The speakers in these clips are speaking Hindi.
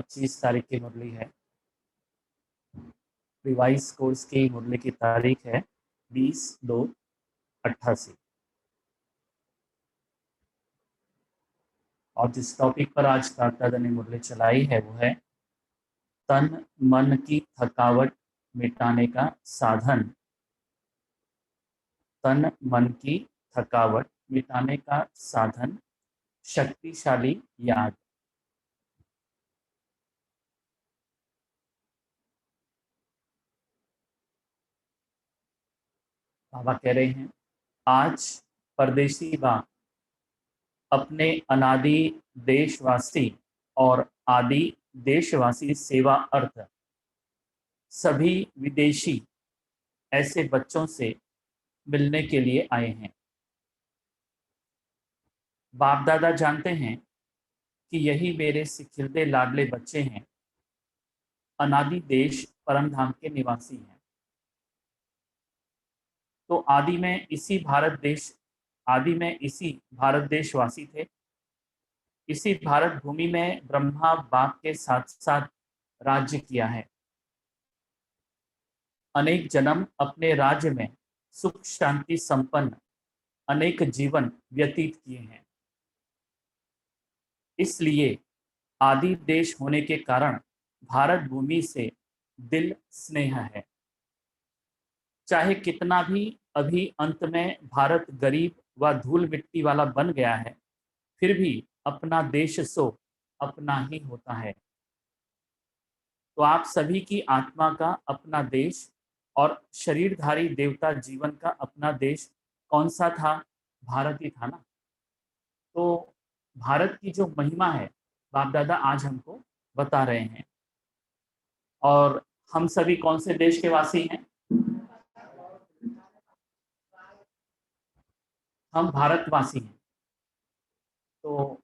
25 तारीख की मुरली है। रिवाइज कोर्स की मुरली की तारीख है 20/2/88। और जिस टॉपिक पर आज दादा ने मुरली चलाई है वो है तन मन की थकावट मिटाने का साधन। तन मन की थकावट मिटाने का साधन, शक्तिशाली याद। बाबा कह रहे हैं, आज परदेसी बा अपने अनादि देशवासी और आदि देशवासी सेवा अर्थ सभी विदेशी ऐसे बच्चों से मिलने के लिए आए हैं। बाप दादा जानते हैं कि यही मेरे सिखिलते लाडले बच्चे हैं, अनादि देश परम धाम के निवासी हैं। तो आदि में इसी भारत देशवासी थे। इसी भारत भूमि में ब्रह्मा बाप के साथ साथ राज्य किया है। अनेक जन्म अपने राज्य में सुख शांति संपन्न अनेक जीवन व्यतीत किए हैं। इसलिए आदि देश होने के कारण भारत भूमि से दिल स्नेह है। चाहे कितना भी अभी अंत में भारत गरीब व धूल मिट्टी वाला बन गया है, फिर भी अपना देश सो अपना ही होता है। तो आप सभी की आत्मा का अपना देश और शरीरधारी देवता जीवन का अपना देश कौन सा था? भारत ही था ना। तो भारत की जो महिमा है बाप दादा आज हमको बता रहे हैं। और हम सभी कौन से देश के वासी हैं? हम भारतवासी हैं। तो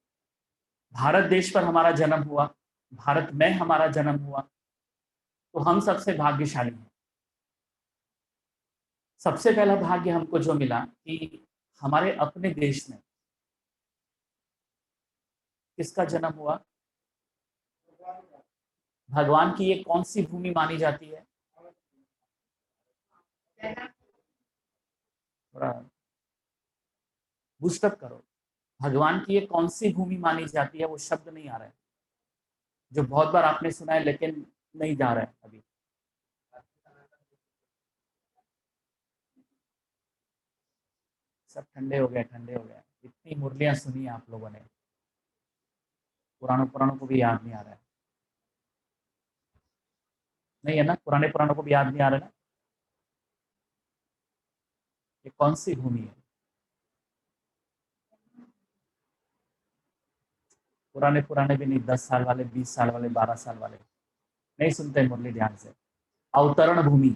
भारत देश पर हमारा जन्म हुआ, भारत में हमारा जन्म हुआ, तो हम सबसे भाग्यशाली हैं। सबसे पहला भाग्य हमको जो मिला कि हमारे अपने देश में किसका जन्म हुआ? भगवान की ये कौन सी भूमि मानी जाती है? थोड़ा बूस्टअप करो। भगवान की ये कौन सी भूमि मानी जाती है? वो शब्द नहीं आ रहा है, जो बहुत बार आपने सुना है लेकिन नहीं जा रहा है अभी। सब ठंडे हो गए, ठंडे हो गए। इतनी मुरलियां सुनी आप लोगों ने, पुरानों पुरानों को भी याद नहीं आ रहा है। नहीं है ना? पुराने पुरानों को भी याद नहीं आ रहा है ना? ये कौन सी भूमि है? पुराने पुराने भी नहीं, 10 साल वाले, 20 साल वाले, 12 साल वाले नहीं सुनते मुरली ध्यान से। अवतरण भूमि।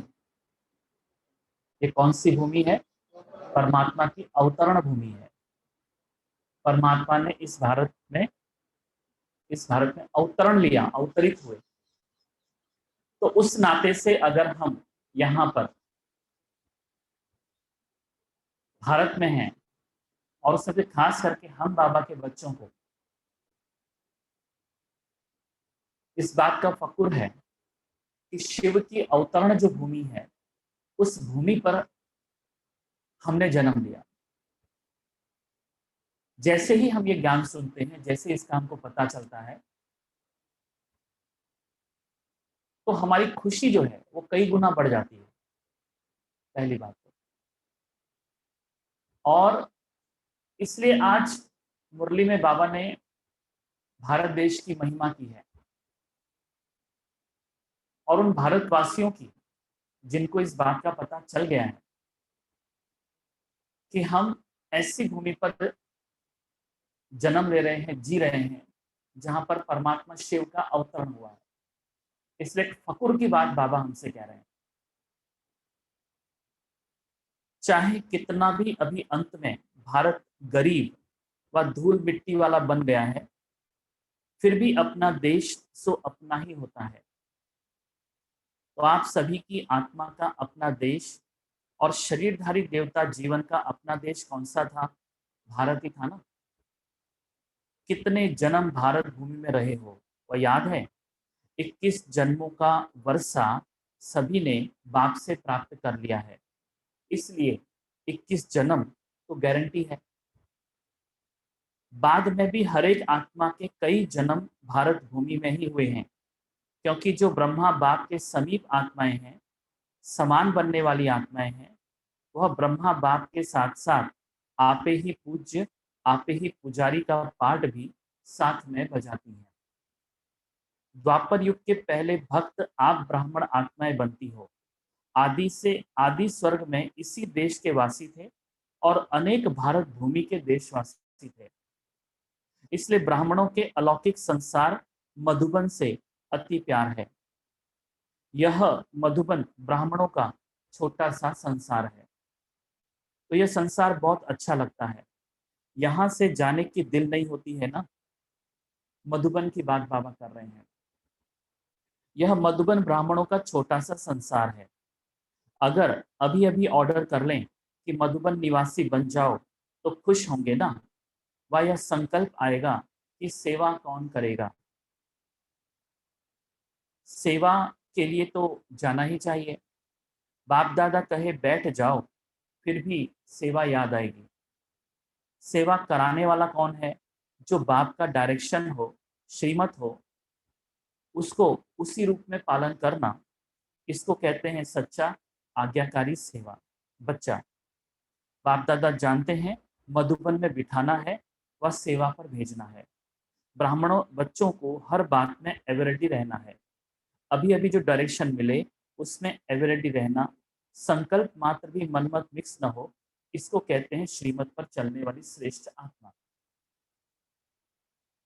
ये कौन सी भूमि है? परमात्मा की अवतरण भूमि है। परमात्मा ने इस भारत में अवतरण लिया, अवतरित हुए। तो उस नाते से अगर हम यहाँ पर भारत में हैं, और सबसे खास करके हम बाबा के बच्चों को इस बात का फक्र है कि शिव की अवतरण जो भूमि है, उस भूमि पर हमने जन्म लिया। जैसे ही हम ये ज्ञान सुनते हैं, जैसे इसका हमको पता चलता है, तो हमारी खुशी जो है वो कई गुना बढ़ जाती है, पहली बात तो। और इसलिए आज मुरली में बाबा ने भारत देश की महिमा की है, और उन भारतवासियों की जिनको इस बात का पता चल गया है कि हम ऐसी भूमि पर जन्म ले रहे हैं, जी रहे हैं, जहां पर परमात्मा शिव का अवतरण हुआ है। इसलिए एक फकुर की बात बाबा हमसे कह रहे हैं। चाहे कितना भी अभी अंत में भारत गरीब व धूल मिट्टी वाला बन गया है, फिर भी अपना देश सो अपना ही होता है। तो आप सभी की आत्मा का अपना देश और शरीरधारी देवता जीवन का अपना देश कौन सा था? भारत ही था ना। कितने जन्म भारत भूमि में रहे हो, वह याद है? 21 जन्मों का वर्षा सभी ने बाप से प्राप्त कर लिया है, इसलिए 21 जन्म तो गारंटी है। बाद में भी हर एक आत्मा के कई जन्म भारत भूमि में ही हुए हैं, क्योंकि जो ब्रह्मा बाप के समीप आत्माएं हैं, समान बनने वाली आत्माएं हैं, वह ब्रह्मा बाप के साथ साथ आपे ही पूज्य, आपे ही पुजारी का पाठ भी साथ में बजाती हैं। द्वापर युग के पहले भक्त आप ब्राह्मण आत्माएं बनती हो। आदि स्वर्ग में इसी देश के वासी थे और अनेक भारत भूमि के देशवासी थे। इसलिए ब्राह्मणों के अलौकिक संसार मधुबन से अति प्यार है। यह मधुबन ब्राह्मणों का छोटा सा संसार है, तो यह संसार बहुत अच्छा लगता है। यहाँ से जाने की दिल नहीं होती है ना। मधुबन की बात बाबा कर रहे हैं। यह मधुबन ब्राह्मणों का छोटा सा संसार है। अगर अभी अभी ऑर्डर कर लें कि मधुबन निवासी बन जाओ तो खुश होंगे ना। वह यह संकल्प आएगा कि सेवा कौन करेगा। सेवा के लिए तो जाना ही चाहिए। बाप दादा कहे बैठ जाओ, फिर भी सेवा याद आएगी। सेवा कराने वाला कौन है? जो बाप का डायरेक्शन हो, श्रीमत हो, उसको उसी रूप में पालन करना, इसको कहते हैं सच्चा आज्ञाकारी सेवा। बच्चा बाप दादा जानते हैं मधुबन में बिठाना है, वह सेवा पर भेजना है। ब्राह्मणों बच्चों को हर बात में एवरेडी रहना है। अभी अभी जो डायरेक्शन मिले उसमें एवरेडी रहना, संकल्प मात्र भी मनमत मिक्स न हो, इसको कहते हैं श्रीमत पर चलने वाली श्रेष्ठ आत्मा।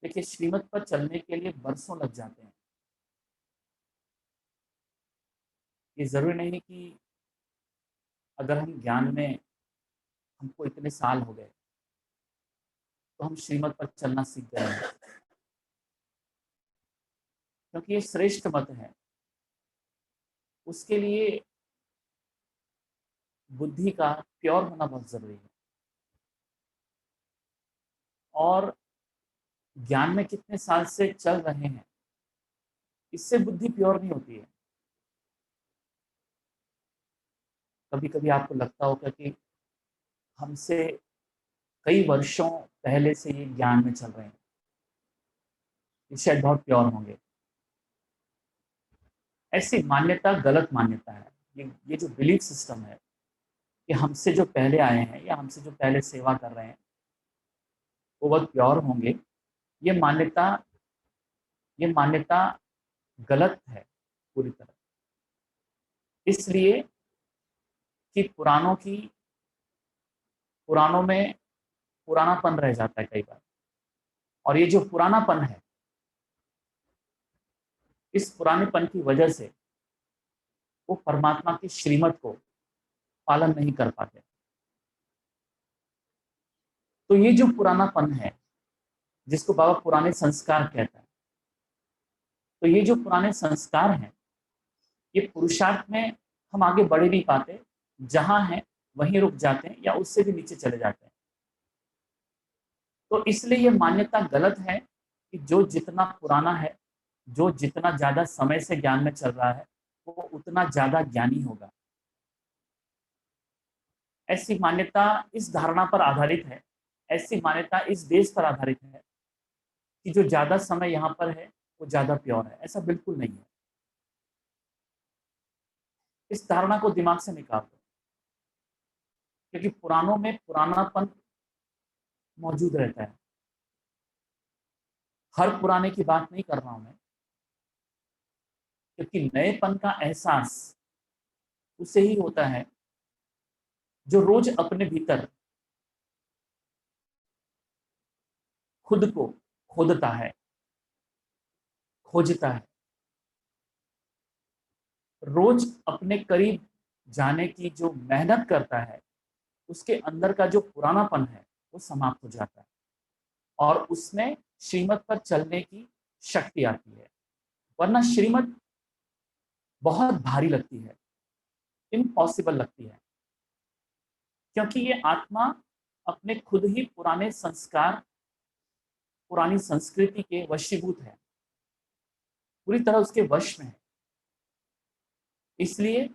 देखिए, श्रीमत पर चलने के लिए बरसों लग जाते हैं। ये जरूरी नहीं कि अगर हम ज्ञान में हमको इतने साल हो गए तो हम श्रीमत पर चलना सीख गए हैं, क्योंकि ये श्रेष्ठ मत है। उसके लिए बुद्धि का प्योर होना बहुत जरूरी है। और ज्ञान में कितने साल से चल रहे हैं, इससे बुद्धि प्योर नहीं होती है। कभी कभी आपको लगता होगा कि हमसे कई वर्षों पहले से ये ज्ञान में चल रहे हैं, ये शायद बहुत प्योर होंगे। ऐसी मान्यता गलत मान्यता है। ये जो बिलीफ सिस्टम है कि हमसे जो पहले आए हैं या हमसे जो पहले सेवा कर रहे हैं वो बहुत प्योर होंगे, ये मान्यता ये मान्यता गलत है पूरी तरह। इसलिए कि पुराणों में पुरानापन रह जाता है कई बार, और ये जो पुरानापन है, इस पुरानेपन की वजह से वो परमात्मा की श्रीमत को पालन नहीं कर पाते। तो ये जो पुरानापन है, जिसको बाबा पुराने संस्कार कहता है, तो ये जो पुराने संस्कार हैं, ये पुरुषार्थ में हम आगे बढ़ नहीं पाते। जहां हैं वहीं रुक जाते हैं या उससे भी नीचे चले जाते हैं। तो इसलिए ये मान्यता गलत है कि जो जितना पुराना है, जो जितना ज्यादा समय से ज्ञान में चल रहा है, वो उतना ज्यादा ज्ञानी होगा। ऐसी मान्यता इस धारणा पर आधारित है, ऐसी मान्यता इस देश पर आधारित है कि जो ज्यादा समय यहाँ पर है वो ज्यादा प्योर है। ऐसा बिल्कुल नहीं है। इस धारणा को दिमाग से निकाल दो, क्योंकि पुराणों में पुरानापन मौजूद रहता है। हर पुराने की बात नहीं कर रहा हूं मैं, क्योंकि नएपन का एहसास उसे ही होता है जो रोज अपने भीतर खुद को खोदता है, खोजता है। रोज अपने करीब जाने की जो मेहनत करता है, उसके अंदर का जो पुरानापन है वो समाप्त हो जाता है और उसमें श्रीमत पर चलने की शक्ति आती है। वरना श्रीमत बहुत भारी लगती है, इम्पॉसिबल लगती है, क्योंकि ये आत्मा अपने खुद ही पुराने संस्कार, पुरानी संस्कृति के वशीभूत है। पूरी तरह उसके वश में है। इसलिए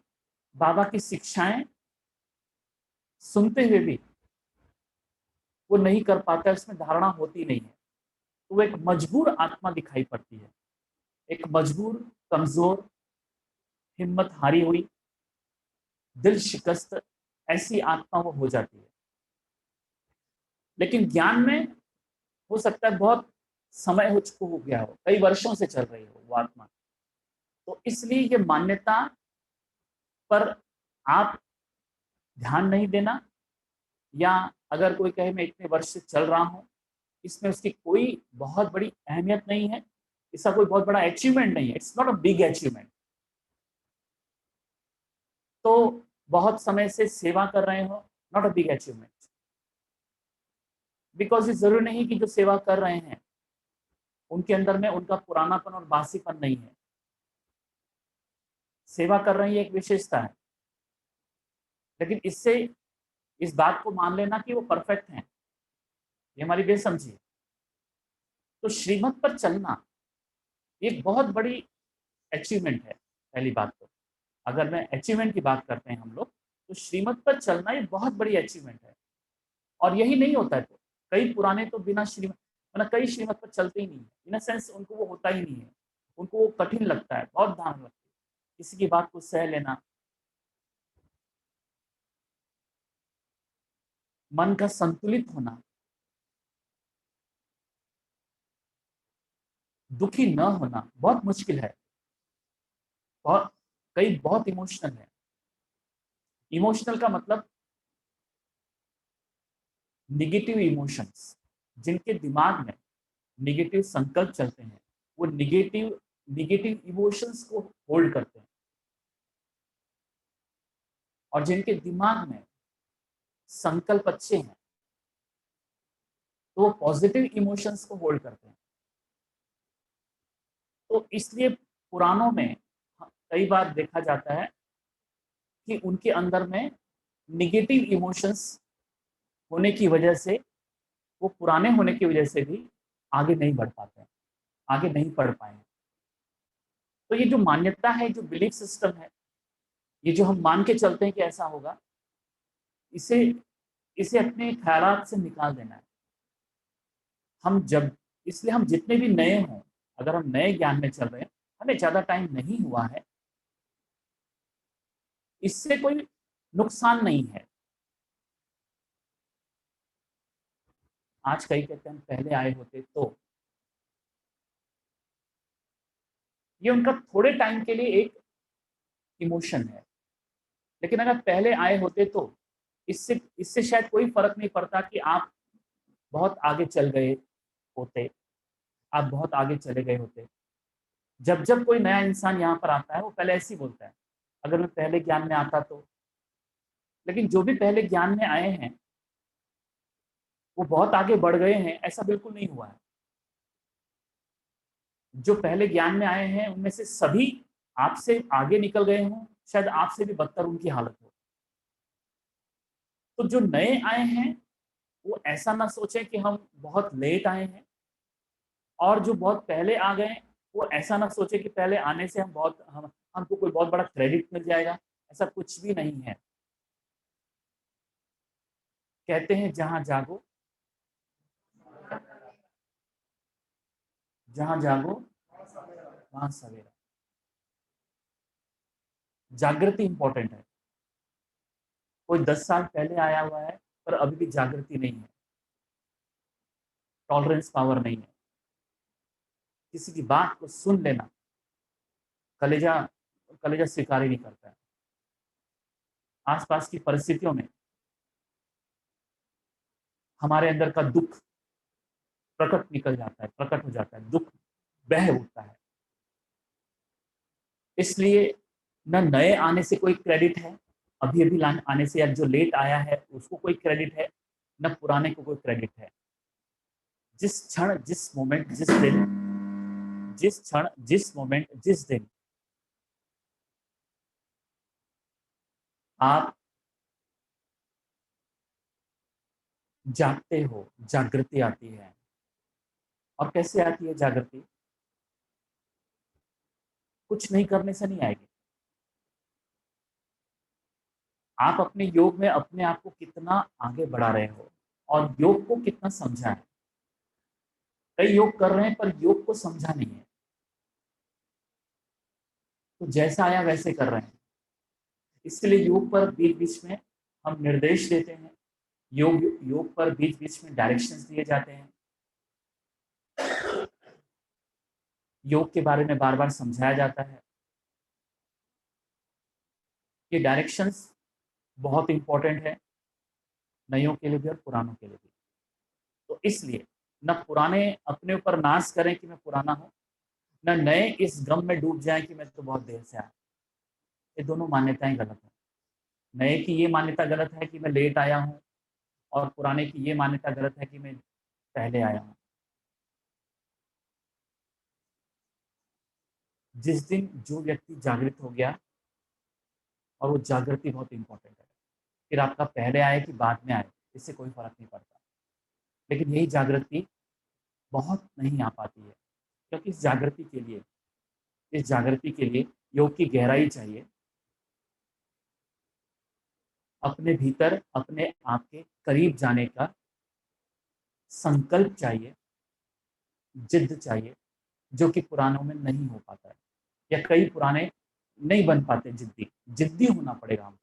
बाबा की शिक्षाएं सुनते हुए भी वो नहीं कर पाता है, उसमें धारणा होती नहीं है। तो वो एक मजबूर आत्मा दिखाई पड़ती है, एक मजबूर, कमजोर, हिम्मत हारी हुई, दिल शिकस्त, ऐसी आत्मा वो हो जाती है। लेकिन ज्ञान में हो सकता है बहुत समय हो चुका हो गया हो, कई वर्षों से चल रही हो वो आत्मा। तो इसलिए ये मान्यता पर आप ध्यान नहीं देना, या अगर कोई कहे मैं इतने वर्ष से चल रहा हूँ, इसमें उसकी कोई बहुत बड़ी अहमियत नहीं है, इसका कोई बहुत बड़ा अचीवमेंट नहीं है, it's not a big achievement. तो बहुत समय से सेवा कर रहे हो, not a big achievement, because ये जरूरी नहीं कि जो सेवा कर रहे हैं उनके अंदर में उनका पुरानापन और बासीपन नहीं है। सेवा कर रहे हैं, एक विशेषता है, लेकिन इससे इस बात को मान लेना कि वो परफेक्ट हैं, ये हमारी बेसमझी है। तो श्रीमत पर चलना एक बहुत बड़ी अचीवमेंट है। पहली बात तो अगर मैं अचीवमेंट की बात करते हैं हम लोग, तो श्रीमत पर चलना एक बहुत बड़ी अचीवमेंट है। और यही नहीं होता है, तो कई पुराने तो बिना श्रीमत, मतलब कई श्रीमत पर चलते ही नहीं है, इन सेंस उनको वो होता ही नहीं है, उनको वो कठिन लगता है, बहुत ध्यान लगता है किसी की बात को सह लेना, मन का संतुलित होना, दुखी न होना बहुत मुश्किल है। बहुत, कई बहुत इमोशनल है। इमोशनल का मतलब निगेटिव इमोशंस, जिनके दिमाग में निगेटिव संकल्प चलते हैं, वो निगेटिव निगेटिव इमोशंस को होल्ड करते हैं। और जिनके दिमाग में संकल्प अच्छे हैं, तो वो पॉजिटिव इमोशंस को होल्ड करते हैं। तो इसलिए पुराणों में कई बार देखा जाता है कि उनके अंदर में निगेटिव इमोशंस होने की वजह से, वो पुराने होने की वजह से भी आगे नहीं बढ़ पाते हैं, आगे नहीं पढ़ पाए हैं। तो ये जो मान्यता है, जो बिलीफ सिस्टम है, ये जो हम मान के चलते हैं कि ऐसा होगा, इसे इसे अपने ख्यालात से निकाल देना है। हम जब, इसलिए हम जितने भी नए हों, अगर हम नए ज्ञान में चल रहे हैं, हमें ज़्यादा टाइम नहीं हुआ है, इससे कोई नुकसान नहीं है। आज कई कहते हैं पहले आए होते तो, ये उनका थोड़े टाइम के लिए एक इमोशन है। लेकिन अगर पहले आए होते तो इससे इससे शायद कोई फर्क नहीं पड़ता कि आप बहुत आगे चल गए होते, आप बहुत आगे चले गए होते। जब जब कोई नया इंसान यहाँ पर आता है, वो पहले ऐसे ही बोलता है, अगर मैं पहले ज्ञान में आता तो। लेकिन जो भी पहले ज्ञान में आए हैं, वो बहुत आगे बढ़ गए हैं, ऐसा बिल्कुल नहीं हुआ है। जो पहले ज्ञान में आए हैं, उनमें से सभी आपसे आगे निकल गए हों, शायद आपसे भी बदतर उनकी हालत हो। तो जो नए आए हैं, वो ऐसा ना सोचें कि हम बहुत लेट आए हैं, और जो बहुत पहले आ गए, वो ऐसा ना सोचे कि पहले आने से हम बहुत, हमको कोई बहुत बड़ा क्रेडिट मिल जाएगा। ऐसा कुछ भी नहीं है। कहते हैं जहां जागो, जहां जागो वहां सवेरा। जागृति इंपॉर्टेंट है। कोई 10 साल पहले आया हुआ है, पर अभी भी जागृति नहीं है, टॉलरेंस पावर नहीं है। किसी की बात को सुन लेना, कलेजा कलेजा स्वीकार ही नहीं करता है। आसपास की परिस्थितियों में हमारे अंदर का दुख प्रकट निकल जाता है, प्रकट हो जाता है, दुख बह उठता है। इसलिए न नए आने से कोई क्रेडिट है, अभी अभी आने से, या जो लेट आया है उसको कोई क्रेडिट है, न पुराने को कोई क्रेडिट है। जिस क्षण, जिस मोमेंट, जिस दिन, जिस क्षण, जिस मोमेंट, जिस दिन आप जागते हो, जागृति आती है। और कैसे आती है जागृति? कुछ नहीं करने से नहीं आएगी। आप अपने योग में अपने आप को कितना आगे बढ़ा रहे हो और योग को कितना समझा है। कई योग कर रहे हैं पर योग को समझा नहीं है, तो जैसा आया वैसे कर रहे हैं। इसलिए योग पर बीच बीच में हम निर्देश देते हैं, योग योग पर बीच बीच में डायरेक्शंस दिए जाते हैं, योग के बारे में बार बार समझाया जाता है। ये डायरेक्शंस बहुत इंपॉर्टेंट है, नयों के लिए भी और पुरानों के लिए भी। तो इसलिए न पुराने अपने ऊपर नाश करें कि मैं पुराना हूँ, न नए इस गम में डूब जाएं कि मैं तो बहुत देर से आया। ये दोनों मान्यताएं गलत है। नए की ये मान्यता गलत है कि मैं लेट आया हूँ, और पुराने की ये मान्यता गलत है कि मैं पहले आया हूँ। जिस दिन जो व्यक्ति जागृत हो गया, और वो जागृति बहुत इंपॉर्टेंट है, फिर आपका पहले आए कि बाद में आए इससे कोई फर्क नहीं पड़ता, लेकिन यही जागृति बहुत नहीं आ पाती है, क्योंकि इस जागृति के लिए योग की गहराई चाहिए, अपने भीतर अपने आप के करीब जाने का संकल्प चाहिए, जिद्द चाहिए, जो कि पुरानों में नहीं हो पाता है, या कई पुराने नहीं बन पाते। जिद्दी जिद्दी होना पड़ेगा हमको,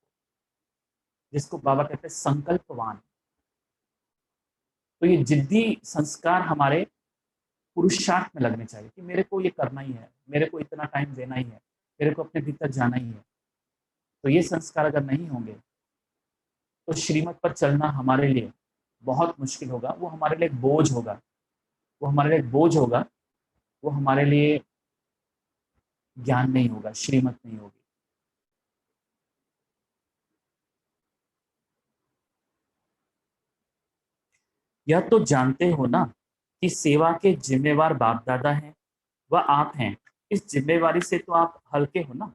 जिसको बाबा कहते हैं संकल्पवान। तो ये जिद्दी संस्कार हमारे पुरुषार्थ में लगने चाहिए कि मेरे को ये करना ही है, मेरे को इतना टाइम देना ही है, मेरे को अपने भीतर जाना ही है। तो ये संस्कार अगर नहीं होंगे तो श्रीमत पर चलना हमारे लिए बहुत मुश्किल होगा, वो हमारे लिए एक बोझ होगा, वो हमारे लिए एक बोझ होगा, वो हमारे लिए ज्ञान नहीं होगा, श्रीमत नहीं होगी। यह तो जानते हो ना कि सेवा के जिम्मेवार बाप दादा हैं, वह आप हैं। इस जिम्मेवारी से तो आप हल्के हो ना,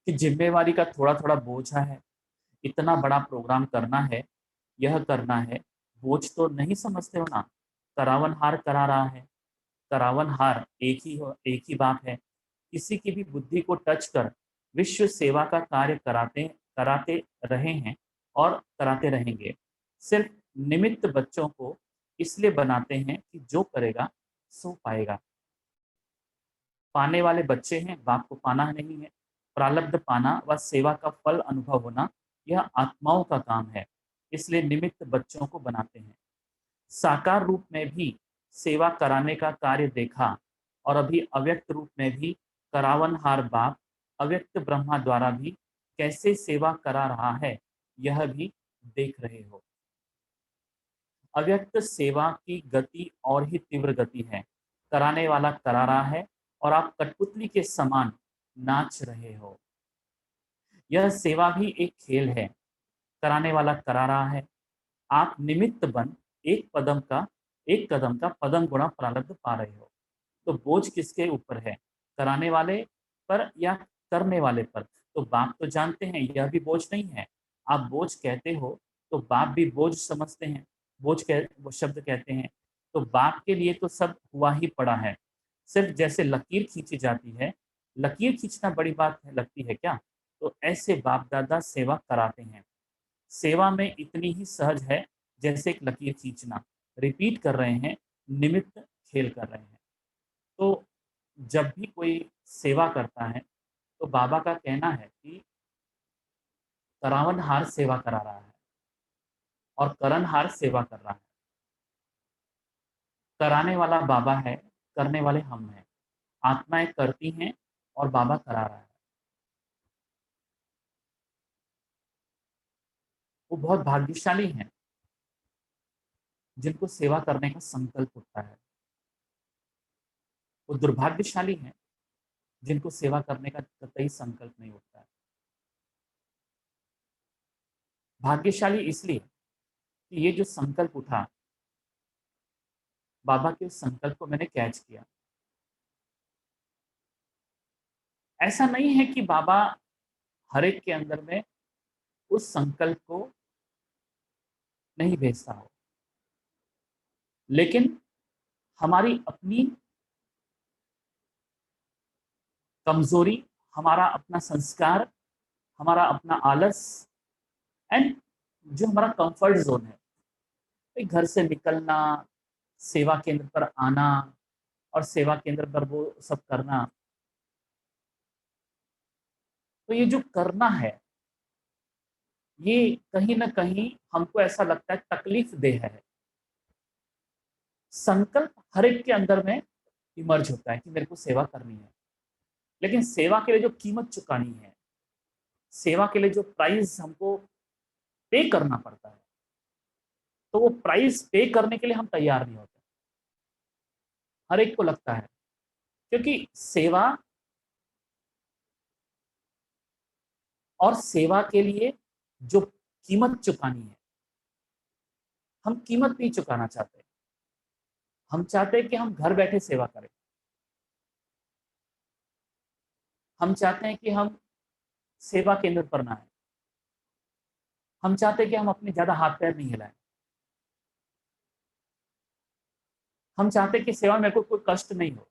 कि जिम्मेवारी का थोड़ा थोड़ा बोझा है, इतना बड़ा प्रोग्राम करना है, यह करना है, बोझ तो नहीं समझते हो ना। करावन हार करा रहा है, करावन हार एक ही बात है। किसी की भी बुद्धि को टच कर विश्व सेवा का कार्य कराते कराते रहे हैं और कराते रहेंगे। सिर्फ निमित्त बच्चों को इसलिए बनाते हैं कि जो करेगा सो पाएगा। पाने वाले बच्चे हैं, बाप को पाना नहीं है। प्रारब्ध पाना व सेवा का फल अनुभव होना, यह आत्माओं का काम है, इसलिए निमित्त बच्चों को बनाते हैं। साकार रूप में भी सेवा कराने का कार्य देखा, और अभी अव्यक्त रूप में भी करावनहार बाप अव्यक्त ब्रह्मा द्वारा भी कैसे सेवा करा रहा है, यह भी देख रहे हो। अव्यक्त सेवा की गति और ही तीव्र गति है। कराने वाला करा रहा है और आप कठपुतली के समान नाच रहे हो। यह सेवा भी एक खेल है, कराने वाला करा रहा है, आप निमित्त बन एक कदम का पदम गुणा प्रारब्ध पा रहे हो। तो बोझ किसके ऊपर है, कराने वाले पर या करने वाले पर? तो बाप तो जानते हैं यह भी बोझ नहीं है। आप बोझ कहते हो तो बाप भी बोझ समझते हैं, वो शब्द कहते हैं। तो बाप के लिए तो सब हुआ ही पड़ा है। सिर्फ जैसे लकीर खींची जाती है, लकीर खींचना बड़ी बात है लगती है क्या? तो ऐसे बाप दादा सेवा कराते हैं। सेवा में इतनी ही सहज है जैसे एक लकीर खींचना। रिपीट कर रहे हैं, निमित्त खेल कर रहे हैं। तो जब भी कोई सेवा करता है तो बाबा का कहना है कि करावनहार सेवा करा रहा है और करणहार सेवा कर रहा है। कराने वाला बाबा है, करने वाले हम हैं। आत्माएं करती हैं और बाबा करा रहा है। वो बहुत भाग्यशाली हैं जिनको सेवा करने का संकल्प उठता है। वो दुर्भाग्यशाली हैं जिनको सेवा करने का कतई संकल्प नहीं उठता है। भाग्यशाली इसलिए कि ये जो संकल्प उठा, बाबा के उस संकल्प को मैंने कैच किया। ऐसा नहीं है कि बाबा हर एक के अंदर में उस संकल्प को नहीं भेजता हो, लेकिन हमारी अपनी कमजोरी, हमारा अपना संस्कार, हमारा अपना आलस एंड जो हमारा कंफर्ट जोन है, घर से निकलना, सेवा केंद्र पर आना और सेवा केंद्र पर वो सब करना, तो ये जो करना है ये कहीं ना कहीं हमको ऐसा लगता है तकलीफ देह है। संकल्प हर एक के अंदर में इमर्ज होता है कि मेरे को सेवा करनी है, लेकिन सेवा के लिए जो कीमत चुकानी है, सेवा के लिए जो प्राइस हमको पे करना पड़ता है, तो वो प्राइस पे करने के लिए हम तैयार नहीं होते। हर एक को लगता है, क्योंकि सेवा और सेवा के लिए जो कीमत चुकानी है, हम कीमत नहीं चुकाना चाहते। हम चाहते हैं कि हम घर बैठे सेवा करें। हम चाहते हैं कि हम सेवा केंद्र पर ना आए। हम चाहते हैं कि हम अपने ज्यादा हाथ पैर नहीं हिलाएं। हम चाहते हैं कि सेवा में मेरे को कोई कष्ट नहीं हो।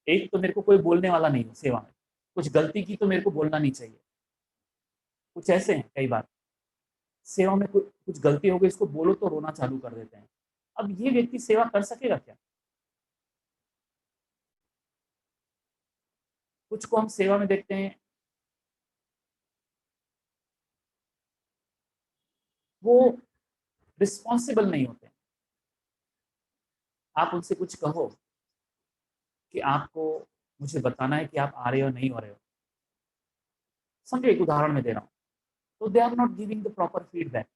एक तो मेरे को कोई बोलने वाला नहीं हो सेवा में, कुछ गलती की तो मेरे को बोलना नहीं चाहिए। कुछ ऐसे हैं कई बार सेवा में कुछ गलती हो गई, इसको बोलो तो रोना चालू कर देते हैं। अब ये व्यक्ति सेवा कर सकेगा क्या? कुछ को हम सेवा में देखते हैं, वो रिस्पॉन्सिबल नहीं होते। आप उनसे कुछ कहो कि आपको मुझे बताना है कि आप आ रहे हो नहीं हो रहे हो, समझो एक उदाहरण में दे रहा हूँ, तो they are not giving the proper feedback.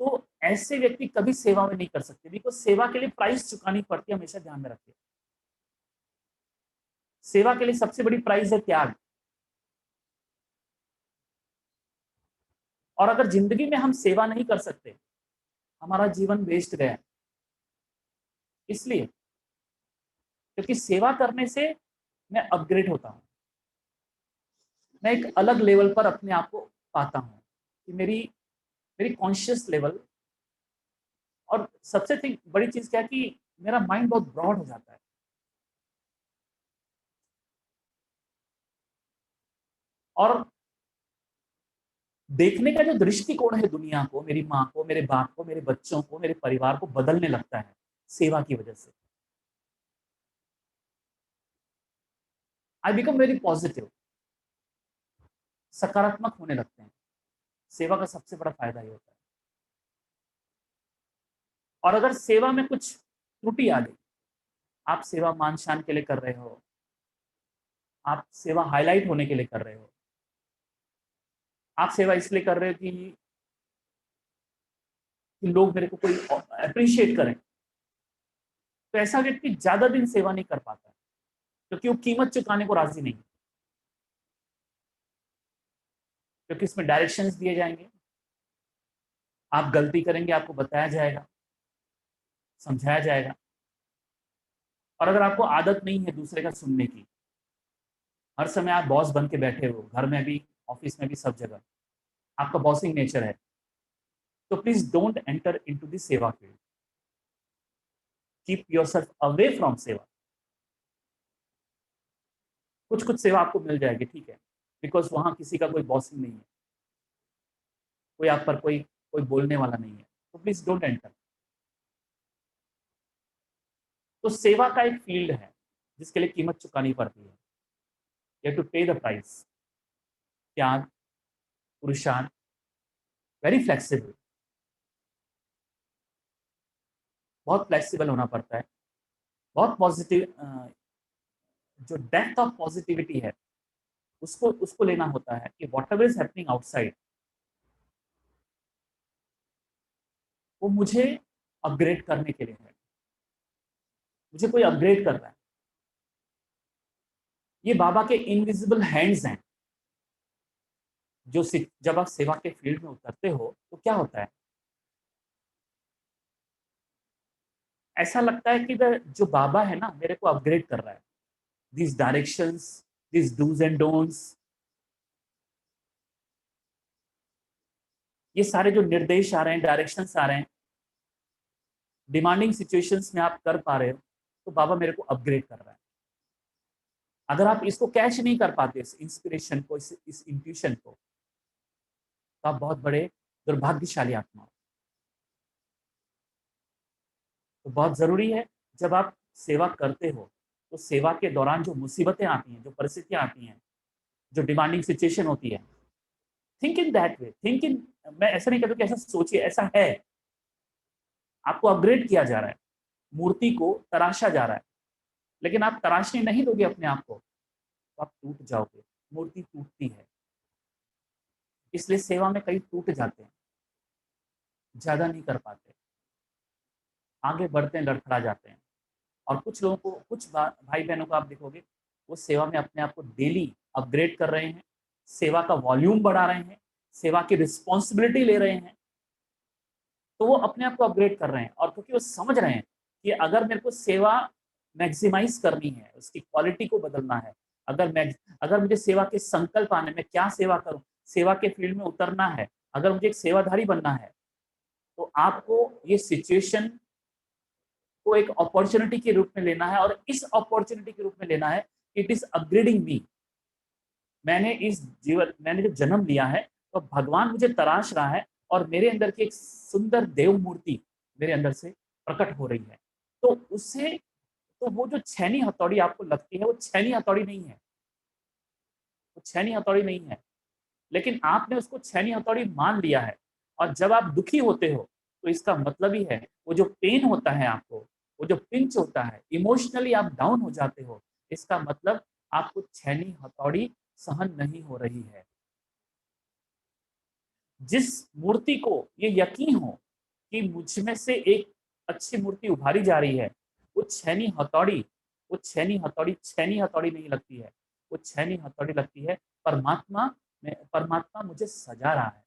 तो ऐसे व्यक्ति कभी सेवा में नहीं कर सकते, बिकॉज सेवा के लिए प्राइस चुकानी पड़ती है। हमेशा ध्यान में रखिए, सेवा के लिए सबसे बड़ी प्राइस है त्याग। और अगर जिंदगी में हम सेवा नहीं कर सकते, हमारा जीवन वेस्ट गया। इसलिए क्योंकि सेवा करने से मैं अपग्रेड होता हूँ, मैं एक अलग लेवल पर अपने आप को पाता हूँ कि मेरी मेरी कॉन्शियस लेवल, और सबसे बड़ी चीज क्या है कि मेरा माइंड बहुत ब्रॉड हो जाता है। और देखने का जो दृष्टिकोण है दुनिया को, मेरी माँ को, मेरे बाप को, मेरे बच्चों को, मेरे परिवार को बदलने लगता है सेवा की वजह से। आई बिकम वेरी पॉजिटिव, सकारात्मक होने लगते हैं। सेवा का सबसे बड़ा फायदा ये होता है। और अगर सेवा में कुछ त्रुटि आ गई, आप सेवा मान शान के लिए कर रहे हो, आप सेवा हाईलाइट होने के लिए कर रहे हो, आप सेवा इसलिए कर रहे हो कि लोग मेरे को कोई अप्रिशिएट करें, तो ऐसा व्यक्ति ज्यादा दिन सेवा नहीं कर पाता है, क्योंकि वो कीमत चुकाने को राजी नहीं है। क्योंकि इसमें डायरेक्शंस दिए जाएंगे, आप गलती करेंगे आपको बताया जाएगा, समझाया जाएगा। और अगर आपको आदत नहीं है दूसरे का सुनने की, हर समय आप बॉस बन के बैठे हो, घर में भी, ऑफिस में भी, सब जगह आपका बॉसिंग नेचर है, तो please don't enter into the seva field. Keep yourself away from seva. कुछ कुछ सेवा आपको मिल जाएगी, ठीक है, बिकॉज वहां किसी का कोई बॉसिंग नहीं है, कोई आप पर कोई कोई बोलने वाला नहीं है, तो प्लीज डोंट एंटर। तो सेवा का एक फील्ड है जिसके लिए कीमत चुकानी पड़ती है। यू हैव टू पे द प्राइस। त्याग, पुरुषार्थ, वेरी फ्लेक्सिबल, बहुत फ्लेक्सिबल होना पड़ता है, बहुत पॉजिटिव। जो डेप्थ ऑफ पॉजिटिविटी है उसको उसको लेना होता है कि what ever is happening outside, वो मुझे अपग्रेड करने के लिए है, मुझे कोई अपग्रेड कर रहा है। ये बाबा के इनविजिबल हैंड्स हैं। जो जब आप सेवा के फील्ड में उतरते हो तो क्या होता है, ऐसा लगता है कि जो बाबा है ना मेरे को अपग्रेड कर रहा है। these directions, these do's and don'ts, ये सारे जो निर्देश आ रहे हैं, डायरेक्शंस आ रहे हैं, डिमांडिंग सिचुएशंस में आप कर पा रहे हो, तो बाबा मेरे को अपग्रेड कर रहा है। अगर आप इसको कैच नहीं कर पाते, इस इंस्पिरेशन को, इस इंट्यूशन को, तो आप बहुत बड़े दुर्भाग्यशाली आत्मा हो। तो बहुत जरूरी है, जब आप सेवा करते हो तो सेवा के दौरान जो मुसीबतें आती हैं, जो परिस्थितियां आती हैं, जो डिमांडिंग सिचुएशन होती है, think in that way, think in, मैं ऐसा नहीं कहता कि ऐसा सोचिए, ऐसा है, आपको अपग्रेड किया जा रहा है, मूर्ति को तराशा जा रहा है, लेकिन आप तराशने नहीं दोगे अपने आप को, तो आप टूट जाओगे। मूर्ति टूटती है, इसलिए सेवा में कई टूट जाते हैं, ज्यादा नहीं कर पाते, आगे बढ़ते हैं, लड़खड़ा जाते हैं। और कुछ लोगों को, कुछ भाई बहनों को आप देखोगे, वो सेवा में अपने आप को डेली अपग्रेड कर रहे हैं, सेवा का वॉल्यूम बढ़ा रहे हैं, सेवा की रिस्पॉन्सिबिलिटी ले रहे हैं, तो वो अपने आप को अपग्रेड कर रहे हैं। और क्योंकि वो समझ रहे हैं कि अगर मेरे को सेवा मैक्सिमाइज करनी है, उसकी क्वालिटी को बदलना है, अगर मुझे सेवा के संकल्प आने में, क्या सेवा करूं, सेवा के फील्ड में उतरना है, अगर मुझे एक सेवाधारी बनना है, तो आपको ये सिचुएशन को एक अपॉर्चुनिटी के रूप में लेना है, और इस अपॉर्चुनिटी के रूप में लेना है, इट इज अपग्रेडिंग मी। मैंने जो जन्म लिया है, तो भगवान मुझे तराश रहा है, और मेरे अंदर की एक सुंदर देव मूर्ति मेरे अंदर से प्रकट हो रही है। तो उससे, तो वो जो छैनी हथौड़ी आपको लगती है, वो छैनी हथौड़ी नहीं है, वो छैनी हथौड़ी नहीं है, लेकिन आपने उसको छैनी हथौड़ी मान लिया है। और जब आप दुखी होते हो, तो इसका मतलब ही है, वो जो पेन होता है आपको, वो जो पिंच होता है, इमोशनली आप डाउन हो जाते हो, इसका मतलब आपको छैनी हथौड़ी सहन नहीं हो रही है। जिस मूर्ति को ये यकीन हो कि मुझ में से एक अच्छी मूर्ति उभारी जा रही है, वो छैनी हथौड़ी, वो छैनी हथौड़ी नहीं लगती है, वो छैनी हथौड़ी लगती है परमात्मा में, परमात्मा मुझे सजा रहा है।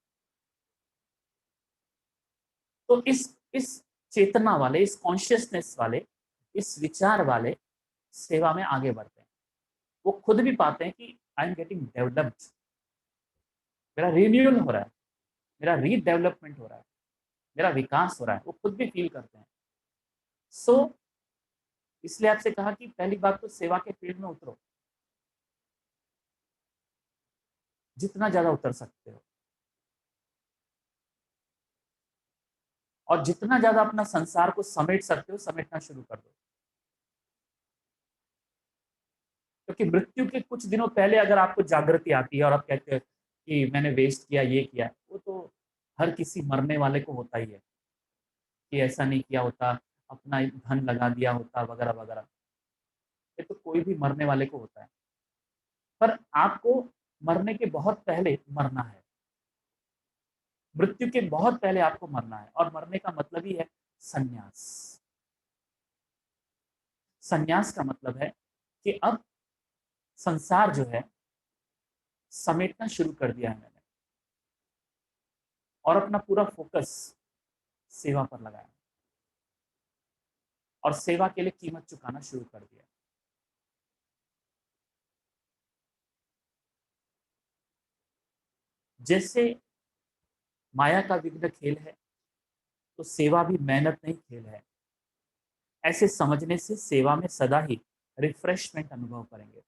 तो इस चेतना वाले, इस कॉन्शियसनेस वाले, इस विचार वाले सेवा में आगे बढ़ते हैं। वो खुद भी पाते हैं कि आई एम गेटिंग डेवलप्ड, मेरा रिन्यूअल हो रहा है, मेरा रीडेवलपमेंट हो रहा है, मेरा विकास हो रहा है, वो खुद भी फील करते हैं। सो इसलिए आपसे कहा कि पहली बात तो सेवा के फील्ड में उतरो, जितना ज्यादा उतर सकते हो, और जितना ज्यादा अपना संसार को समेट सकते हो, समेटना शुरू कर दो। क्योंकि मृत्यु के कुछ दिनों पहले अगर आपको जागृति आती है और आप कहते हैं कि मैंने वेस्ट किया, ये किया, वो तो हर किसी मरने वाले को होता ही है, कि ऐसा नहीं किया होता, अपना धन लगा दिया होता, वगैरह वगैरह, ये तो कोई भी मरने वाले को होता है। पर आपको मरने के बहुत पहले मरना है, मृत्यु के बहुत पहले आपको मरना है, और मरने का मतलब ही है संन्यास। संन्यास का मतलब है कि अब संसार जो है, समेटना शुरू कर दिया है मैंने, और अपना पूरा फोकस सेवा पर लगाया, और सेवा के लिए कीमत चुकाना शुरू कर दिया। जैसे माया का विघ्न खेल है, तो सेवा भी मेहनत नहीं खेल है। ऐसे समझने से सेवा में सदा ही रिफ्रेशमेंट अनुभव करेंगे।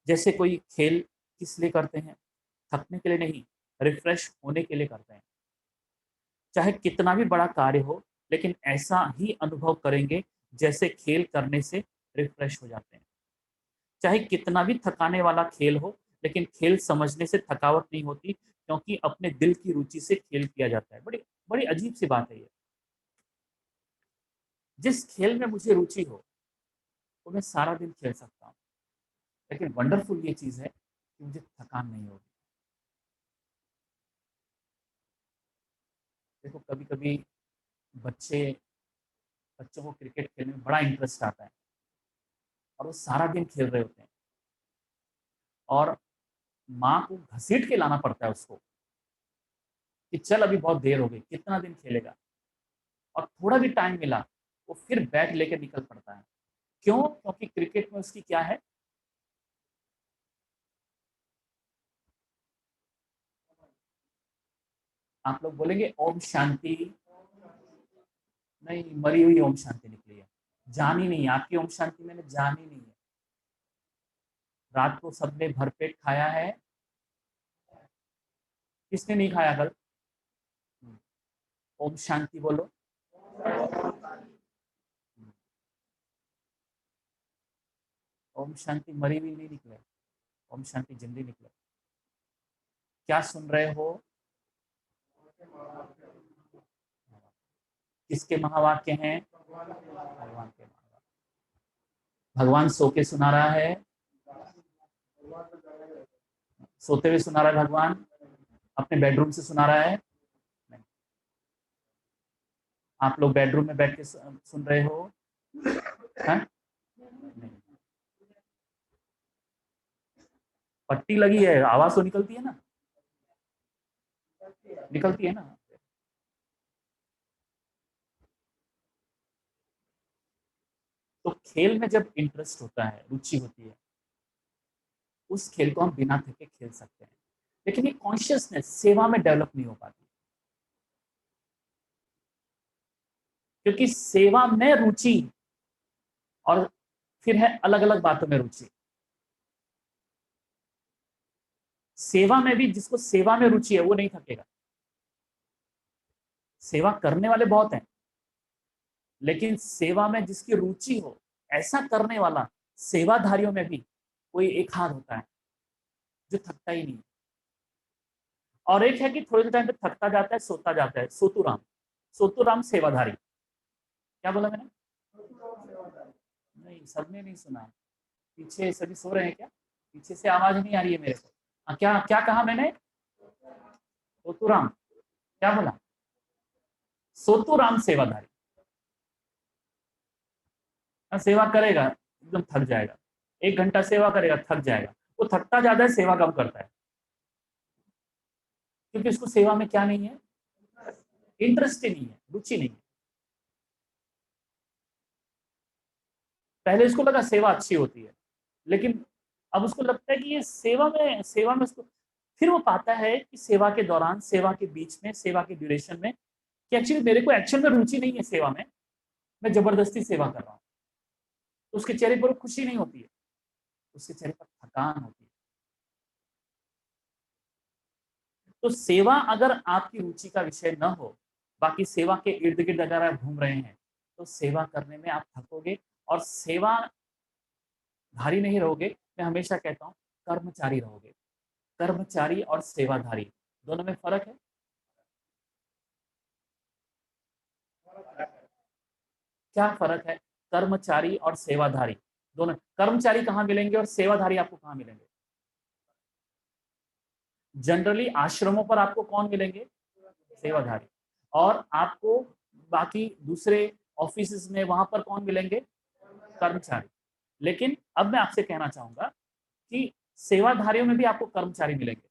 जैसे कोई खेल किस लिए करते हैं, थकने के लिए नहीं, रिफ्रेश होने के लिए करते हैं। चाहे कितना भी बड़ा कार्य हो, लेकिन ऐसा ही अनुभव करेंगे जैसे खेल करने से रिफ्रेश हो जाते हैं। चाहे कितना भी थकाने वाला खेल हो, लेकिन खेल समझने से थकावट नहीं होती, क्योंकि अपने दिल की रुचि से खेल किया जाता है। बड़ी बड़ी अजीब सी बात है ये। जिस खेल में मुझे रुचि हो, वो मैं सारा दिन खेल सकता हूँ, लेकिन वंडरफुल ये चीज़ है कि मुझे थकान नहीं होगी। देखो, कभी कभी बच्चे बच्चों को क्रिकेट खेलने में बड़ा इंटरेस्ट आता है, और वो सारा दिन खेल रहे होते हैं, और माँ को घसीट के लाना पड़ता है उसको, कि चल अभी बहुत देर हो गई, कितना दिन खेलेगा, और थोड़ा भी टाइम मिला, वो फिर बैट लेके निकल पड़ता है। क्यों? क्योंकि क्रिकेट में उसकी क्या है, आप लोग बोलेंगे ओम शांति, नहीं, मरी हुई ओम शांति निकली है, जानी नहीं है आपकी ओम शांति, मैंने जानी नहीं है। रात को सबने भरपेट खाया है? किसने नहीं खाया कल? ओम शांति बोलो। ओम शांति मरी हुई नहीं निकले, ओम शांति जिंदी निकले। क्या सुन रहे हो? किसके महावाक्य हैं? भगवान के महावाक्य। भगवान सो के सुना रहा है? सोते हुए सुना रहा है भगवान? अपने बेडरूम से सुना रहा है? नहीं। आप लोग बेडरूम में बैठ के सुन रहे हो? है? नहीं। पट्टी लगी है, आवाज तो निकलती है ना, निकलती है ना। तो खेल में जब इंटरेस्ट होता है, रुचि होती है, उस खेल को हम बिना थके खेल सकते हैं। लेकिन ये कॉन्शियसनेस सेवा में डेवलप नहीं हो पाती, क्योंकि सेवा में रुचि और फिर है अलग अलग बातों में रुचि। सेवा में भी जिसको सेवा में रुचि है वो नहीं थकेगा। सेवा करने वाले बहुत हैं, लेकिन सेवा में जिसकी रुचि हो, ऐसा करने वाला सेवाधारियों में भी कोई एक हाथ होता है जो थकता ही नहीं। और एक है कि थोड़े टाइम पे थकता जाता है, सोता जाता है, सोतुराम। सोतुराम सेवाधारी। क्या बोला मैंने? नहीं, सबने नहीं सुना। पीछे सभी सो रहे हैं क्या? पीछे से आवाज नहीं आ रही है मेरे को। क्या क्या कहा मैंने? सोतुराम। क्या बोला? सोतुराम सेवाधारी। सेवा करेगा एकदम थक जाएगा, 1 घंटा सेवा करेगा थक जाएगा। वो थकता ज्यादा है, सेवा कम करता है, क्योंकि उसको सेवा में क्या नहीं है? इंटरेस्ट ही नहीं है, रुचि नहीं है। पहले इसको लगा सेवा अच्छी होती है, लेकिन अब उसको लगता है कि ये सेवा में उसको फिर वो पाता है कि सेवा के दौरान, सेवा के बीच में, सेवा के ड्यूरेशन में, कि एक्चुअली मेरे को एक्चुअल में रुचि नहीं है सेवा में, मैं जबरदस्ती सेवा कर रहा हूँ। तो उसके चेहरे पर खुशी नहीं होती है, उसके चेहरे पर थकान होती है। तो सेवा अगर आपकी रुचि का विषय न हो, बाकी सेवा के इर्द गिर्द अगर आप घूम रहे हैं, तो सेवा करने में आप थकोगे और सेवाधारी नहीं रहोगे। मैं हमेशा कहता हूँ कर्मचारी रहोगे। कर्मचारी और सेवाधारी दोनों में फर्क है। क्या फर्क है? कर्मचारी और सेवाधारी दोनों। कर्मचारी कहाँ मिलेंगे और सेवाधारी आपको कहाँ मिलेंगे? जनरली आश्रमों पर आपको कौन मिलेंगे? सेवाधारी। और आपको बाकी दूसरे ऑफिस में वहां पर कौन मिलेंगे? कर्मचारी। लेकिन अब मैं आपसे कहना चाहूंगा कि सेवाधारियों में भी आपको कर्मचारी मिलेंगे।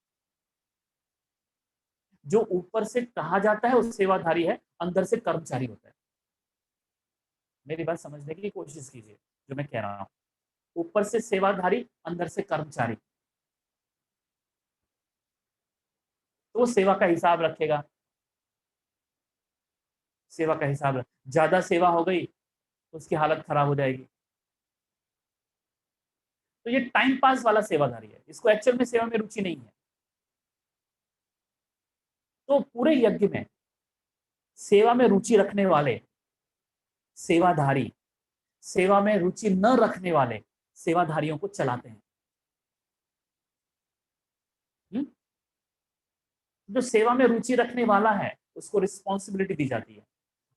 जो ऊपर से कहा जाता है वो सेवाधारी है, अंदर से कर्मचारी होता है। मेरी बात समझने की कोशिश कीजिए जो मैं कह रहा हूं। ऊपर से सेवाधारी, अंदर से कर्मचारी। तो वो सेवा का हिसाब रखेगा। सेवा का हिसाब रख, ज्यादा सेवा हो गई तो उसकी हालत खराब हो जाएगी। तो ये टाइम पास वाला सेवाधारी है, इसको एक्चुअल में सेवा में रुचि नहीं है। तो पूरे यज्ञ में सेवा में रुचि रखने वाले सेवाधारी, सेवा में रुचि न रखने वाले सेवाधारियों को चलाते हैं। हुँ? जो सेवा में रुचि रखने वाला है उसको रिस्पॉन्सिबिलिटी दी जाती है,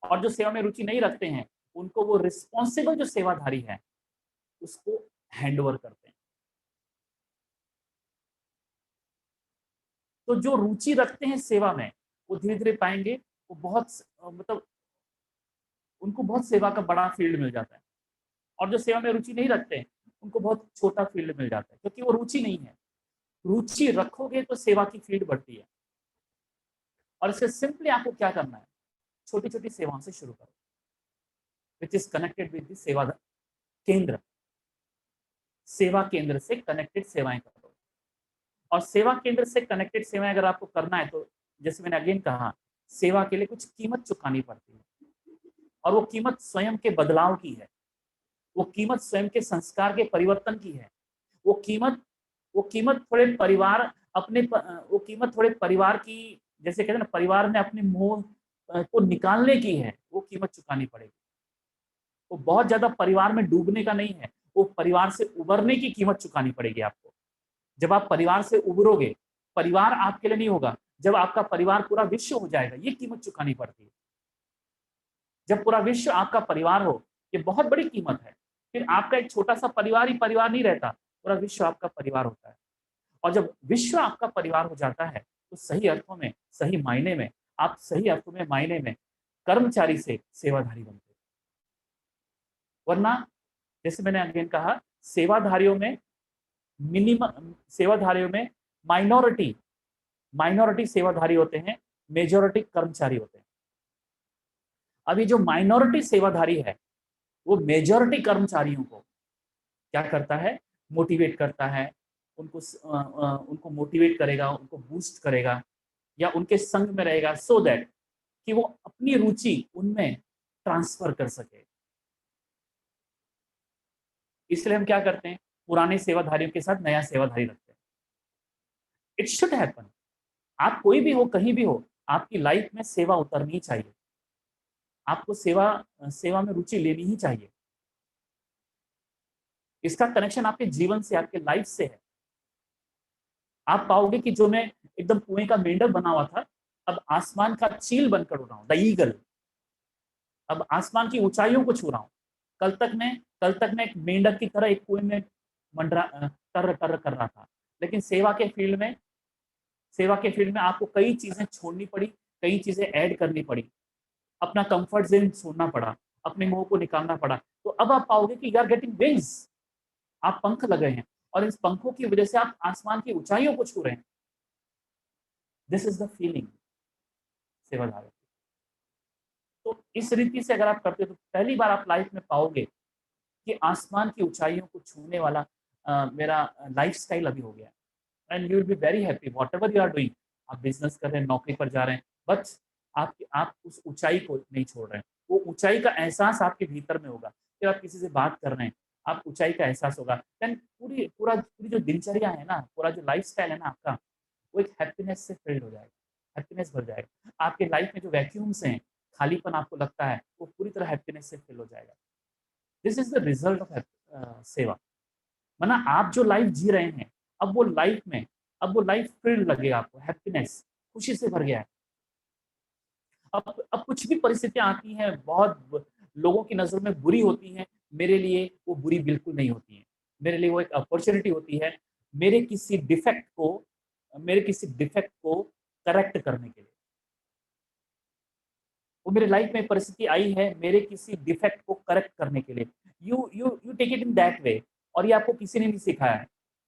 और जो सेवा में रुचि नहीं रखते हैं उनको वो रिस्पॉन्सिबल जो सेवाधारी है उसको हैंड ओवर करते हैं। तो जो रुचि रखते हैं सेवा में, वो धीरे धीरे पाएंगे वो बहुत मतलब उनको बहुत सेवा का बड़ा फील्ड मिल जाता है। और जो सेवा में रुचि नहीं रखते हैं उनको बहुत छोटा फील्ड मिल जाता है, क्योंकि वो रुचि नहीं है। रुचि रखोगे तो सेवा की फील्ड बढ़ती है। और इससे सिंपली आपको क्या करना है? छोटी छोटी सेवाओं से शुरू करो, which is connected with the सेवा केंद्र। सेवा केंद्र से कनेक्टेड सेवाएं करो। और सेवा केंद्र से कनेक्टेड सेवाएं अगर आपको करना है तो जैसे मैंने अगेन कहा, सेवा के लिए कुछ कीमत चुकानी पड़ती है, और वो कीमत स्वयं के बदलाव की है, वो कीमत स्वयं के संस्कार के परिवर्तन की है, वो कीमत वो कीमत थोड़े परिवार वो कीमत थोड़े परिवार की, जैसे कहते हैं ना, परिवार ने अपने मोह को निकालने की है, वो कीमत चुकानी पड़ेगी। वो बहुत ज्यादा परिवार में डूबने का नहीं है, वो परिवार से उबरने की कीमत चुकानी पड़ेगी आपको। जब आप परिवार से उबरोगे, परिवार आपके लिए नहीं होगा, जब आपका परिवार पूरा विश्व हो जाएगा, ये कीमत चुकानी पड़ती है। जब पूरा विश्व आपका परिवार हो, ये बहुत बड़ी कीमत है। फिर आपका एक छोटा सा परिवार ही परिवार नहीं रहता, पूरा विश्व आपका परिवार होता है। और जब विश्व आपका परिवार हो जाता है, तो सही अर्थों में, सही मायने में, आप सही अर्थों में, मायने में कर्मचारी से सेवाधारी बनते हो। वरना जैसे मैंने अगेन कहा, सेवाधारियों में सेवाधारियों में माइनॉरिटी माइनॉरिटी सेवाधारी होते हैं, मेजॉरिटी कर्मचारी होते हैं। अभी जो माइनॉरिटी सेवाधारी है, वो मेजॉरिटी कर्मचारियों को क्या करता है, मोटिवेट करता है, उनको मोटिवेट करेगा, उनको बूस्ट करेगा, या उनके संग में रहेगा, सो दैट कि वो अपनी रुचि उनमें ट्रांसफर कर सके। इसलिए हम क्या करते हैं, पुराने सेवाधारियों के साथ नया सेवाधारी रखते हैं। It should happen. आप कोई भी हो, कहीं भी हो, आपकी लाइफ में सेवा उतरनी चाहिए। आपको सेवा में रुचि लेनी ही चाहिए। इसका कनेक्शन आपके जीवन से, आपके लाइफ से है। आप पाओगे कि जो मैं एकदम कुएं का मेंढक बना हुआ था, अब आसमान का चील बनकर उड़ रहा हूँ, द ईगल। अब आसमान की ऊंचाइयों को छू रहा हूँ। कल तक मैं एक मेंढक की तरह एक कुएं में मंडरा कर कर कर रहा था। लेकिन सेवा के फील्ड में आपको कई चीजें छोड़नी पड़ी, कई चीजें ऐड करनी पड़ी, अपना कंफर्ट जोन छोड़ना पड़ा, अपने मोह को निकालना पड़ा। तो अब आप पाओगे कि यू आर गेटिंग विंग्स, आप पंख लगे हैं, और इस पंखों की वजह से आप आसमान की ऊंचाइयों को छू रहे हैं। This is the feeling sevadharak. तो इस रीति से अगर आप करते हो, तो पहली बार आप लाइफ में पाओगे कि आसमान की ऊंचाइयों को छूने वाला मेरा लाइफस्टाइल अभी हो गया। And you will be very happy whatever you are doing. आप बिजनेस कर रहे हैं, नौकरी पर जा रहे हैं, बट आप उस ऊंचाई को नहीं छोड़ रहे हैं। वो ऊंचाई का एहसास आपके भीतर में होगा। फिर आप किसी से बात कर रहे हैं, आप ऊंचाई का एहसास होगा। देन पूरी जो दिनचर्या है ना, पूरा जो लाइफस्टाइल है ना आपका, वो एक हैप्पीनेस से फिल्ड हो जाएगा, हैप्पीनेस भर जाएगा। आपके लाइफ में जो वैक्यूम्स हैं, खालीपन आपको लगता है, वो पूरी तरह हैप्पीनेस से फिल हो जाएगा। This is the result of सेवा। वरना आप जो लाइफ जी रहे हैं, अब वो लाइफ फिल्ड लगेगा आपको, हैप्पीनेस, खुशी से भर गया है। अब कुछ भी परिस्थितियां आती हैं, लोगों की नजर में बुरी होती हैं, मेरे लिए वो बुरी बिल्कुल नहीं होती हैं। मेरे लिए वो एक अपॉर्चुनिटी होती है, मेरे किसी डिफेक्ट को मेरे किसी डिफेक्ट को करेक्ट करने के लिए। वो मेरे लाइफ में परिस्थिति आई है मेरे किसी डिफेक्ट को करेक्ट करने के लिए। You take it in that way. और ये आपको किसी ने नहीं सिखाया है,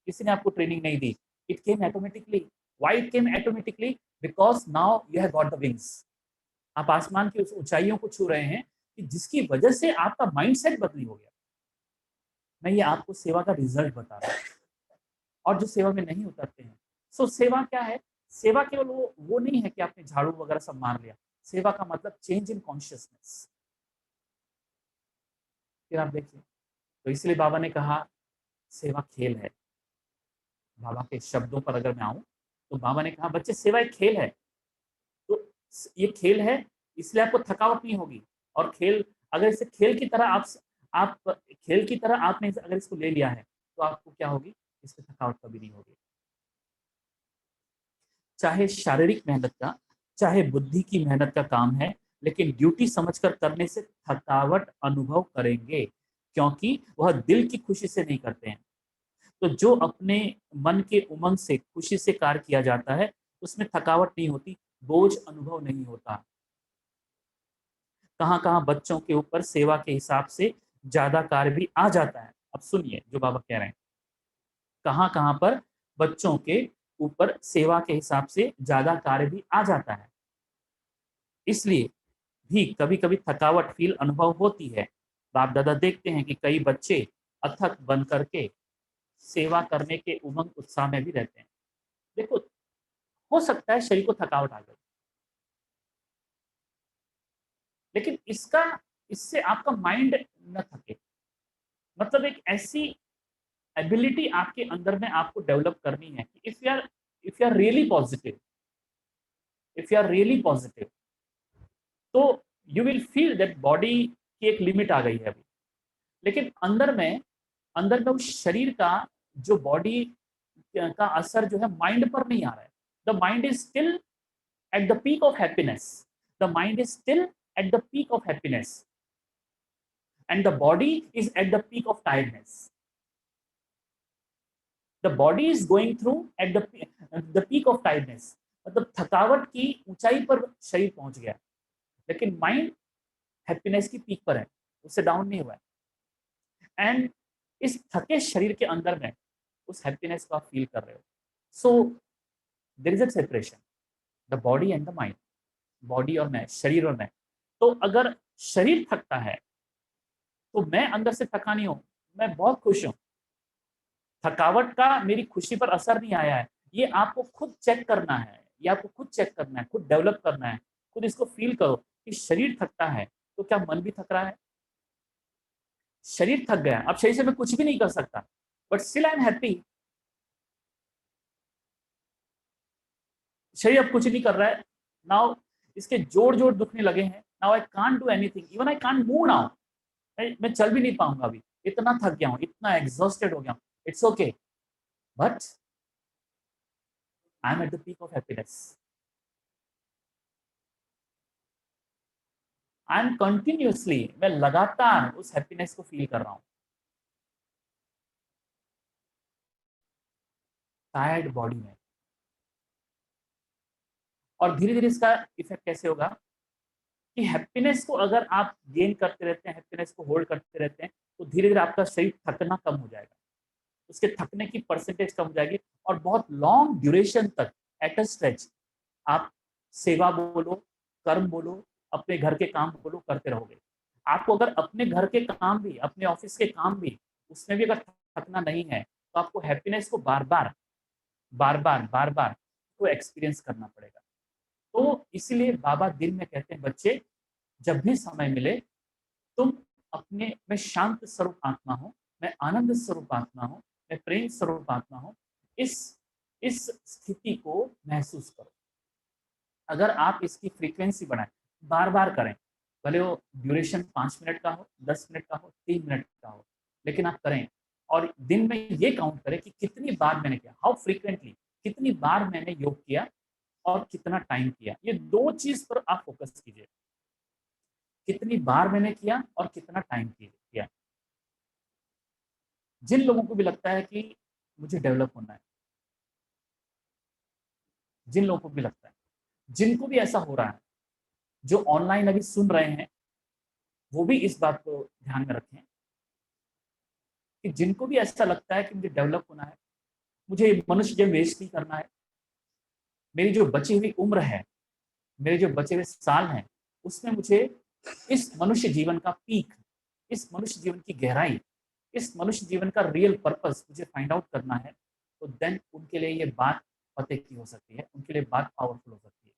किसी ने आपको ट्रेनिंग नहीं दी। It came automatically. Why it came automatically? Because now you have got the wings. आप आसमान की उस ऊंचाइयों को छू रहे हैं, कि जिसकी वजह से आपका माइंडसेट बदली हो गया। मैं ये आपको सेवा का रिजल्ट बता रहा हूँ। और जो सेवा में नहीं उतरते हैं, सो सेवा क्या है? सेवा केवल वो नहीं है कि आपने झाड़ू वगैरह सब मार लिया। सेवा का मतलब चेंज इन कॉन्शियसनेस। फिर आप देखिए, तो इसलिए बाबा ने कहा सेवा खेल है। बाबा के शब्दों पर अगर मैं आऊं, तो बाबा ने कहा बच्चे सेवा एक खेल है। तो ये खेल है, इसलिए आपको थकावट नहीं होगी। और खेल, अगर इसे खेल की तरह आप खेल की तरह आपने अगर इसको ले लिया है, तो आपको क्या होगी? इससे थकावट कभी नहीं होगी। चाहे शारीरिक मेहनत का, चाहे बुद्धि की मेहनत का काम है, लेकिन ड्यूटी समझकर करने से थकावट अनुभव करेंगे, क्योंकि वह दिल की खुशी से नहीं करते हैं। तो जो अपने मन के उमंग से, खुशी से कार्य किया जाता है, उसमें थकावट नहीं होती, बोझ अनुभव नहीं होता। कहाँ कहाँ बच्चों के ऊपर सेवा के हिसाब से ज्यादा कार्य भी आ जाता है। अब सुनिए जो बाबा कह रहे हैं, कहाँ कहाँ पर बच्चों के ऊपर सेवा के हिसाब से ज्यादा कार्य भी आ जाता है। इसलिए भी कभी कभी थकावट फील अनुभव होती है। बाप दादा देखते हैं कि कई बच्चे अथक बन करके सेवा करने के उमंग उत्साह में भी रहते हैं। देखो, हो सकता है शरीर को थकावट आ जाए, लेकिन इससे आपका माइंड न थके। मतलब एक एबिलिटी आपके अंदर में आपको डेवलप करनी है कि if you are really positive, if you are really positive, तो you will feel that body की एक लिमिट आ गई है अभी, लेकिन अंदर में उस शरीर का जो बॉडी का असर जो है माइंड पर नहीं आ रहा है। The mind is still at the peak of happiness, the mind is still at the peak of happiness and the body is at the peak of tiredness. The body is going through at the peak of tiredness, मतलब थकावट की ऊंचाई पर शरीर पहुंच गया, लेकिन माइंड हैप्पीनेस की पीक पर है, उससे डाउन नहीं हुआ है। एंड इस थके शरीर के अंदर में उस हैप्पीनेस को आप फील कर रहे हो। So there is a separation, the body and the mind, body और मैं, शरीर और मैं। तो अगर शरीर थकता है तो मैं अंदर से थका नहीं हूं, मैं बहुत खुश हूं। थकावट का मेरी खुशी पर असर नहीं आया है। ये आपको खुद चेक करना है, ये आपको खुद चेक करना है, खुद डेवलप करना है, खुद इसको फील करो कि शरीर थकता है तो क्या मन भी थक रहा है? शरीर थक गया, अब शरीर से मैं कुछ भी नहीं कर सकता, but still I am happy. शरीर अब कुछ नहीं कर रहा है, नाउ इसके जोड़ जोड़ दुखने लगे हैं, now I can't do anything, even I can't move now. मैं चल भी नहीं पाऊंगा अभी, इतना थक गया हूँ, इतना एग्जॉस्टेड हो गया हूँ। It's okay, but I am at the peak of happiness. I am continuously, मैं लगातार उस हैप्पीनेस को फील कर रहा हूँ टायर्ड बॉडी में। और धीरे धीरे इसका इफेक्ट कैसे होगा कि हैप्पीनेस को अगर आप गेन करते रहते हैं, हैप्पीनेस को होल्ड करते रहते हैं, तो धीरे धीरे आपका शरीर थकना कम हो जाएगा, उसके थकने की परसेंटेज कम हो जाएगी, और बहुत लॉन्ग ड्यूरेशन तक एट अ स्ट्रेच आप सेवा बोलो, कर्म बोलो, अपने घर के काम बोलो, करते रहोगे। आपको अगर अपने घर के काम भी, अपने ऑफिस के काम भी, उसमें भी अगर थकना नहीं है, तो आपको हैप्पीनेस को बार बार को एक्सपीरियंस करना पड़ेगा। तो इसीलिए बाबा दिन में कहते हैं, बच्चे जब भी समय मिले, तुम अपने, मैं शांत स्वरूप आत्मा हूँ, मैं आनंद स्वरूप आत्मा हूँ, मैं प्रेम स्वरूप आत्मा हूँ, इस इस स्थिति को महसूस करो। अगर आप इसकी फ्रीक्वेंसी बढ़ाएं, बार बार करें, भले वो ड्यूरेशन 5 मिनट का हो, 10 मिनट का हो, 3 मिनट का हो, लेकिन आप करें। और दिन में ये काउंट करें कि कितनी बार मैंने किया, हाउ फ्रीक्वेंटली, कितनी बार मैंने योग किया और कितना टाइम किया। ये दो चीज पर आप फोकस कीजिए, कितनी बार मैंने किया और कितना टाइम किया। जिन लोगों को भी लगता है कि मुझे डेवलप होना है, जिन लोगों को भी लगता है, जिनको भी ऐसा हो रहा है, जो ऑनलाइन अभी सुन रहे हैं, वो भी इस बात को ध्यान में रखें कि जिनको भी ऐसा लगता है कि मुझे डेवलप होना है, मुझे मनुष्य जन्म वेस्ट नहीं करना है, मेरी जो बची हुई उम्र है, मेरे जो बचे हुए साल हैं, उसमें मुझे इस मनुष्य जीवन का पीक, इस मनुष्य जीवन की गहराई, इस मनुष्य जीवन का रियल पर्पस मुझे फाइंड आउट करना है, तो देन उनके लिए ये बात पते की हो सकती है, उनके लिए बात पावरफुल हो सकती है।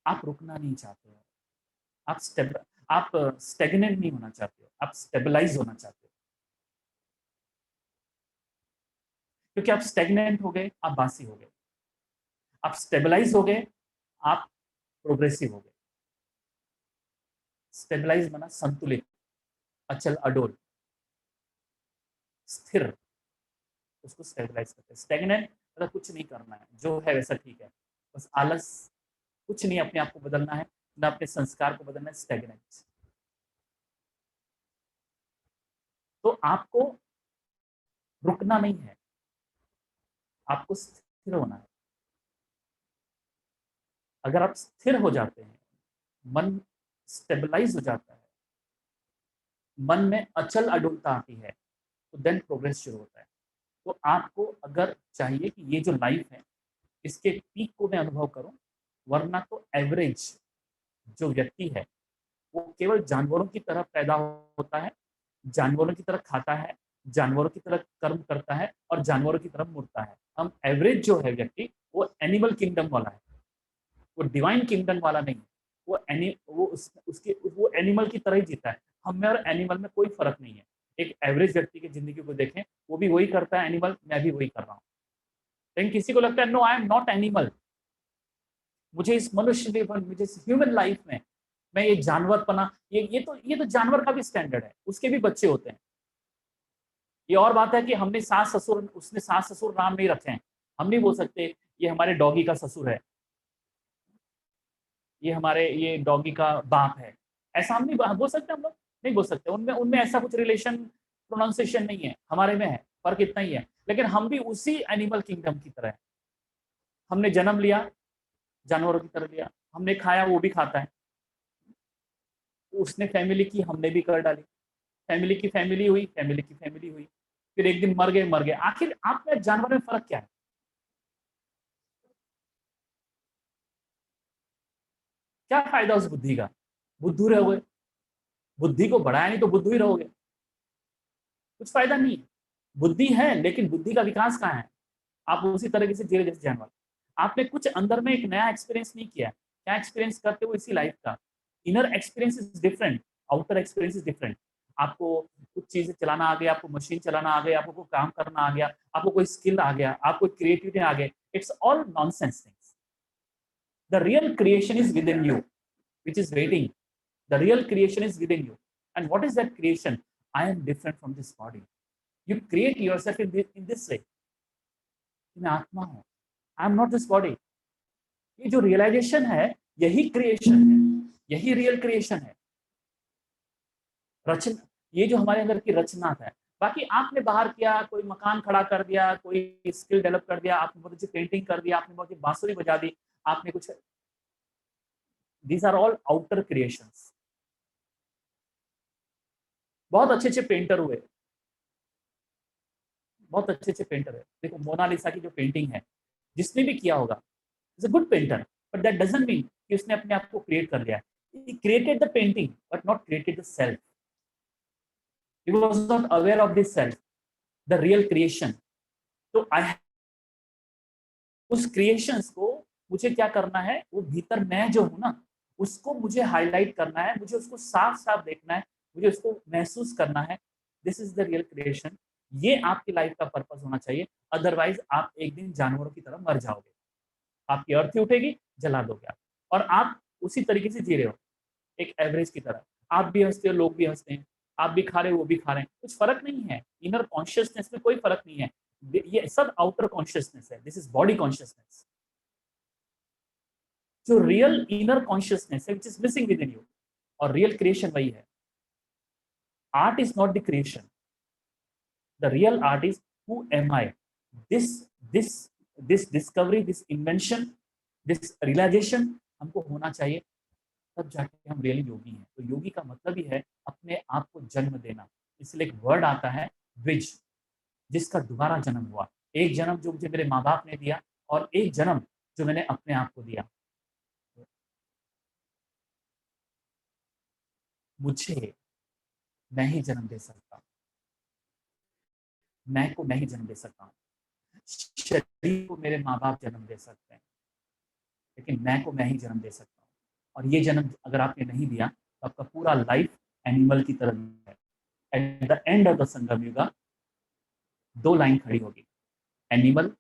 आप रुकना नहीं चाहते हो, आप स्टेगनेंट नहीं होना चाहते हो, आप स्टेबलाइज होना चाहते हो। क्योंकि आप स्टेगनेंट हो गए, आप बासी हो गए, आप स्टेबलाइज हो गए, आप प्रोग्रेसिव हो गए। स्टेबलाइज बना संतुलित, अचल अडोल, स्थिर, उसको स्टेबलाइज करते हैं। स्टेगनेंट मतलब कुछ नहीं करना है, जो है वैसा ठीक है, बस आलस, कुछ नहीं अपने आप को बदलना है, ना अपने संस्कार को बदलना है, स्टेगनेंट। तो आपको रुकना नहीं है, आपको स्थिर होना है। अगर आप स्थिर हो जाते हैं, मन स्टेबलाइज हो जाता है, मन में अचल अडोलता आती है, तो देन प्रोग्रेस शुरू होता है। तो आपको अगर चाहिए कि ये जो लाइफ है, इसके पीक को मैं अनुभव करूं, वरना तो एवरेज जो व्यक्ति है, वो केवल जानवरों की तरह पैदा होता है, जानवरों की तरह खाता है, जानवरों की तरह कर्म करता है और जानवरों की तरह मुड़ता है। हम एवरेज जो है व्यक्ति, वो एनिमल किंगडम वाला है, वो डिवाइन किंगडम वाला नहीं है। वो एनिमल की तरह ही जीता है। हम में और एनिमल में कोई फर्क नहीं है। एक एवरेज व्यक्ति की जिंदगी को देखें, वो भी वही करता है एनिमल, मैं भी वही कर रहा हूँ। लेकिन किसी को लगता है no I am not animal, मुझे इस मनुष्य जीवन, मुझे इस ह्यूमन लाइफ में मैं ये जानवर पना, ये तो जानवर का भी स्टैंडर्ड है, उसके भी बच्चे होते हैं। ये और बात है कि हमने सास ससुर, उसने सास ससुर नाम नहीं रखे हैं, हम नहीं बोल सकते ये हमारे डॉगी का ससुर है, ये डॉगी का बाप है, ऐसा हम नहीं बोल सकते। हम लोग नहीं बोल सकते, उनमें उनमें ऐसा कुछ रिलेशन प्रोनाउंसिएशन नहीं है, हमारे में है, फर्क इतना ही है। लेकिन हम भी उसी एनिमल किंगडम की तरह है। हमने जन्म लिया, जानवरों की तरह लिया, हमने खाया, वो भी खाता है। उसने फैमिली की, हमने भी कर डाली, फैमिली की फैमिली हुई, फैमिली की फैमिली हुई, फिर एक दिन मर गए, मर गए। आखिर आप में जानवर में फर्क क्या है? क्या फायदा उस बुद्धि का? बुद्धू रहोगे, बुद्धि को बढ़ाया नहीं तो बुद्धू ही रहोगे, कुछ फायदा नहीं है। बुद्धि है लेकिन बुद्धि का विकास कहाँ है? आप उसी तरीके से जी रहे जैसे जानवर। आपने कुछ अंदर में एक नया एक्सपीरियंस नहीं किया, क्या एक्सपीरियंस करते हो इसी लाइफ का। Inner experience is different, outer experience is different. आपको कुछ चीजें चलाना आ गया, आपको मशीन चलाना आ गया, आपको कोई काम करना आ गया, आपको कोई स्किल आ गया, आपको क्रिएटिविटी आ गया, it's all nonsense things. The real creation is with in you, which is waiting. The real creation is within you. And what is that creation? I am different from this body. You create yourself in this way. मैं आत्मा हूँ, आई एम नॉट दिस बॉडी। ये जो रियलाइजेशन है, यही क्रिएशन है, यही रियल क्रिएशन है। रचना, ये जो हमारे अंदर की रचना है। बाकी आपने बाहर किया, कोई मकान खड़ा कर दिया, कोई स्किल डेवलप कर दिया, आपने बहुत अच्छी पेंटिंग कर दिया, आपने बहुत अच्छी बांसुरी बजा दी, आपने कुछ, these are all outer creations. बहुत अच्छे अच्छे पेंटर हुए, बहुत अच्छे अच्छे पेंटर है। देखो मोनालिसा की जो पेंटिंग है, जिसने भी किया होगा is a good painter, but that doesn't mean कि उसने अपने आप को क्रिएट कर लिया है। He created the painting but not created the self. He was not aware of this self, the real creation. तो आई, उस क्रिएशंस को मुझे क्या करना है, वो भीतर मैं जो हूं ना, उसको मुझे हाईलाइट करना है, मुझे उसको साफ साफ देखना है, मुझे उसको महसूस करना है। This is the real creation. ये आपकी लाइफ का पर्पस होना चाहिए। अदरवाइज आप एक दिन जानवरों की तरह मर जाओगे, आपकी अर्थी उठेगी, जला दोगे आप, और आप उसी तरीके से जी रहे हो, एक एवरेज की तरह। आप भी हंसते हो, लोग भी हंसते हैं, आप भी खा रहे हो, वो भी खा रहे हैं, कुछ फर्क नहीं है। इनर कॉन्शियसनेस में कोई फर्क नहीं है, ये सब आउटर कॉन्शियसनेस है। This is body consciousness. जो रियल इनर कॉन्शियसनेस है, which is missing within you, और रियल क्रिएशन वही है। Art is not the creation, the real art is who am I. This this this discovery, this invention, this realisation हमको होना चाहिए, तब जाके हम रियली योगी हैं। तो योगी का मतलब ही है अपने आप को जन्म देना। इसलिए एक वर्ड आता है द्विज, जिसका दोबारा जन्म हुआ। एक जन्म जो मुझे मेरे माँ बाप ने दिया, और एक जन्म जो मैंने अपने आप को दिया। मुझे मैं ही जन्म दे सकता हूँ, मैं को मैं ही जन्म दे सकता हूँ। शरीर को मेरे माँ बाप जन्म दे सकते हैं, लेकिन मैं को मैं ही जन्म दे सकता हूँ। और ये जन्म अगर आपने नहीं दिया तो आपका पूरा लाइफ एनिमल की तरह है। At the end of the Sangam Yuga दो लाइन खड़ी होगी, animal,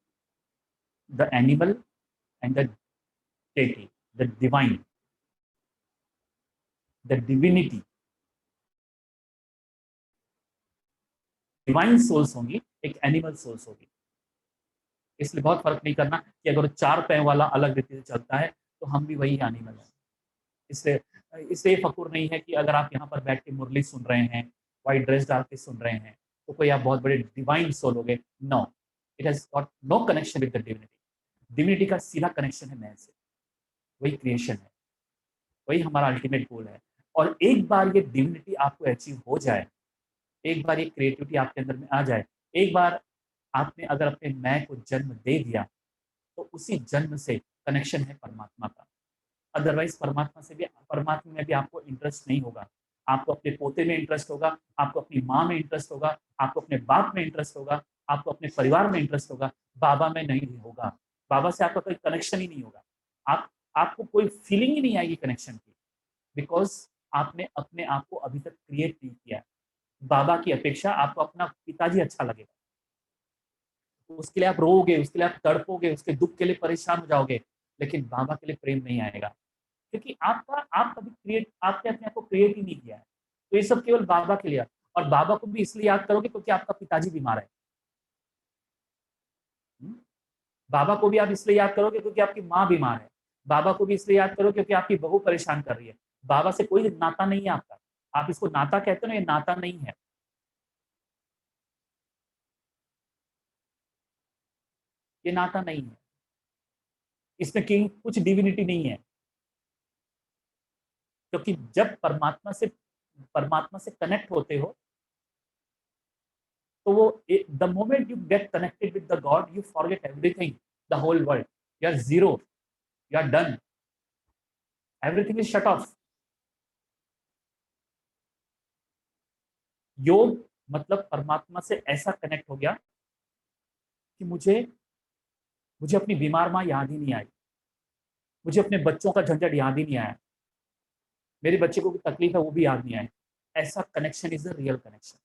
the animal and the deity, the divine, the divinity. Divine souls होंगी, एक एनिमल सोल्स होगी। इसलिए बहुत फर्क नहीं करना कि अगर चार पैर वाला अलग रीति से चलता है तो हम भी वही एनिमल है। इससे इससे फकुर नहीं है कि अगर आप यहाँ पर बैठ के मुरली सुन रहे हैं, व्हाइट ड्रेस डाल के सुन रहे हैं, तो कोई आप बहुत बड़े डिवाइन सोल हो गए। No, it has got no connection with the divinity. Divinity का सीधा कनेक्शन है मैं से, वही क्रिएशन है, वही हमारा अल्टीमेट गोल है। और एक बार ये डिविनिटी आपको अचीव हो जाए, एक बार ये क्रिएटिविटी आपके अंदर में आ जाए, एक बार आपने अगर अपने मैं को जन्म दे दिया, तो उसी जन्म से कनेक्शन है परमात्मा का। अदरवाइज परमात्मा में भी आपको इंटरेस्ट नहीं होगा। आपको अपने पोते में इंटरेस्ट होगा, आपको अपनी माँ में इंटरेस्ट होगा, आपको अपने बाप में इंटरेस्ट होगा, आपको अपने परिवार में इंटरेस्ट होगा, बाबा में नहीं होगा। बाबा से आपका कोई कनेक्शन ही नहीं होगा। आपको कोई फीलिंग ही नहीं आएगी कनेक्शन की। बिकॉज आपने अपने आप को अभी तक क्रिएट नहीं किया है। बाबा की अपेक्षा आपको अपना पिताजी अच्छा लगेगा, उसके लिए आप रोओगे, उसके लिए आप तड़पोगे, उसके दुख के लिए परेशान हो जाओगे, लेकिन बाबा के लिए प्रेम नहीं आएगा, क्योंकि आप कभी क्रिएट आपने अपने आप को क्रिएट ही नहीं किया है। तो ये सब केवल बाबा के लिए। और बाबा को भी इसलिए याद करोगे क्योंकि आपका पिताजी बीमार है। हम्म? बाबा को भी आप इसलिए याद करोगे क्योंकि आपकी माँ बीमार है। बाबा को भी इसलिए याद करो क्योंकि आपकी बहू परेशान कर रही है। बाबा से कोई नाता नहीं है आपका। आप इसको नाता कहते हो ना, ये नाता नहीं है। ये नाता नहीं है। इसमें किंग कुछ डिविनिटी नहीं है, क्योंकि जब परमात्मा से कनेक्ट होते हो, तो वो the moment you get connected with the god, you forget everything, the whole world, you are zero, you are done, everything is shut off. योग मतलब परमात्मा से ऐसा कनेक्ट हो गया कि मुझे मुझे अपनी बीमार माँ याद ही नहीं आई, मुझे अपने बच्चों का झंझट याद ही नहीं आया, मेरे बच्चे को भी तकलीफ है वो भी याद नहीं आए। ऐसा connection is the real connection.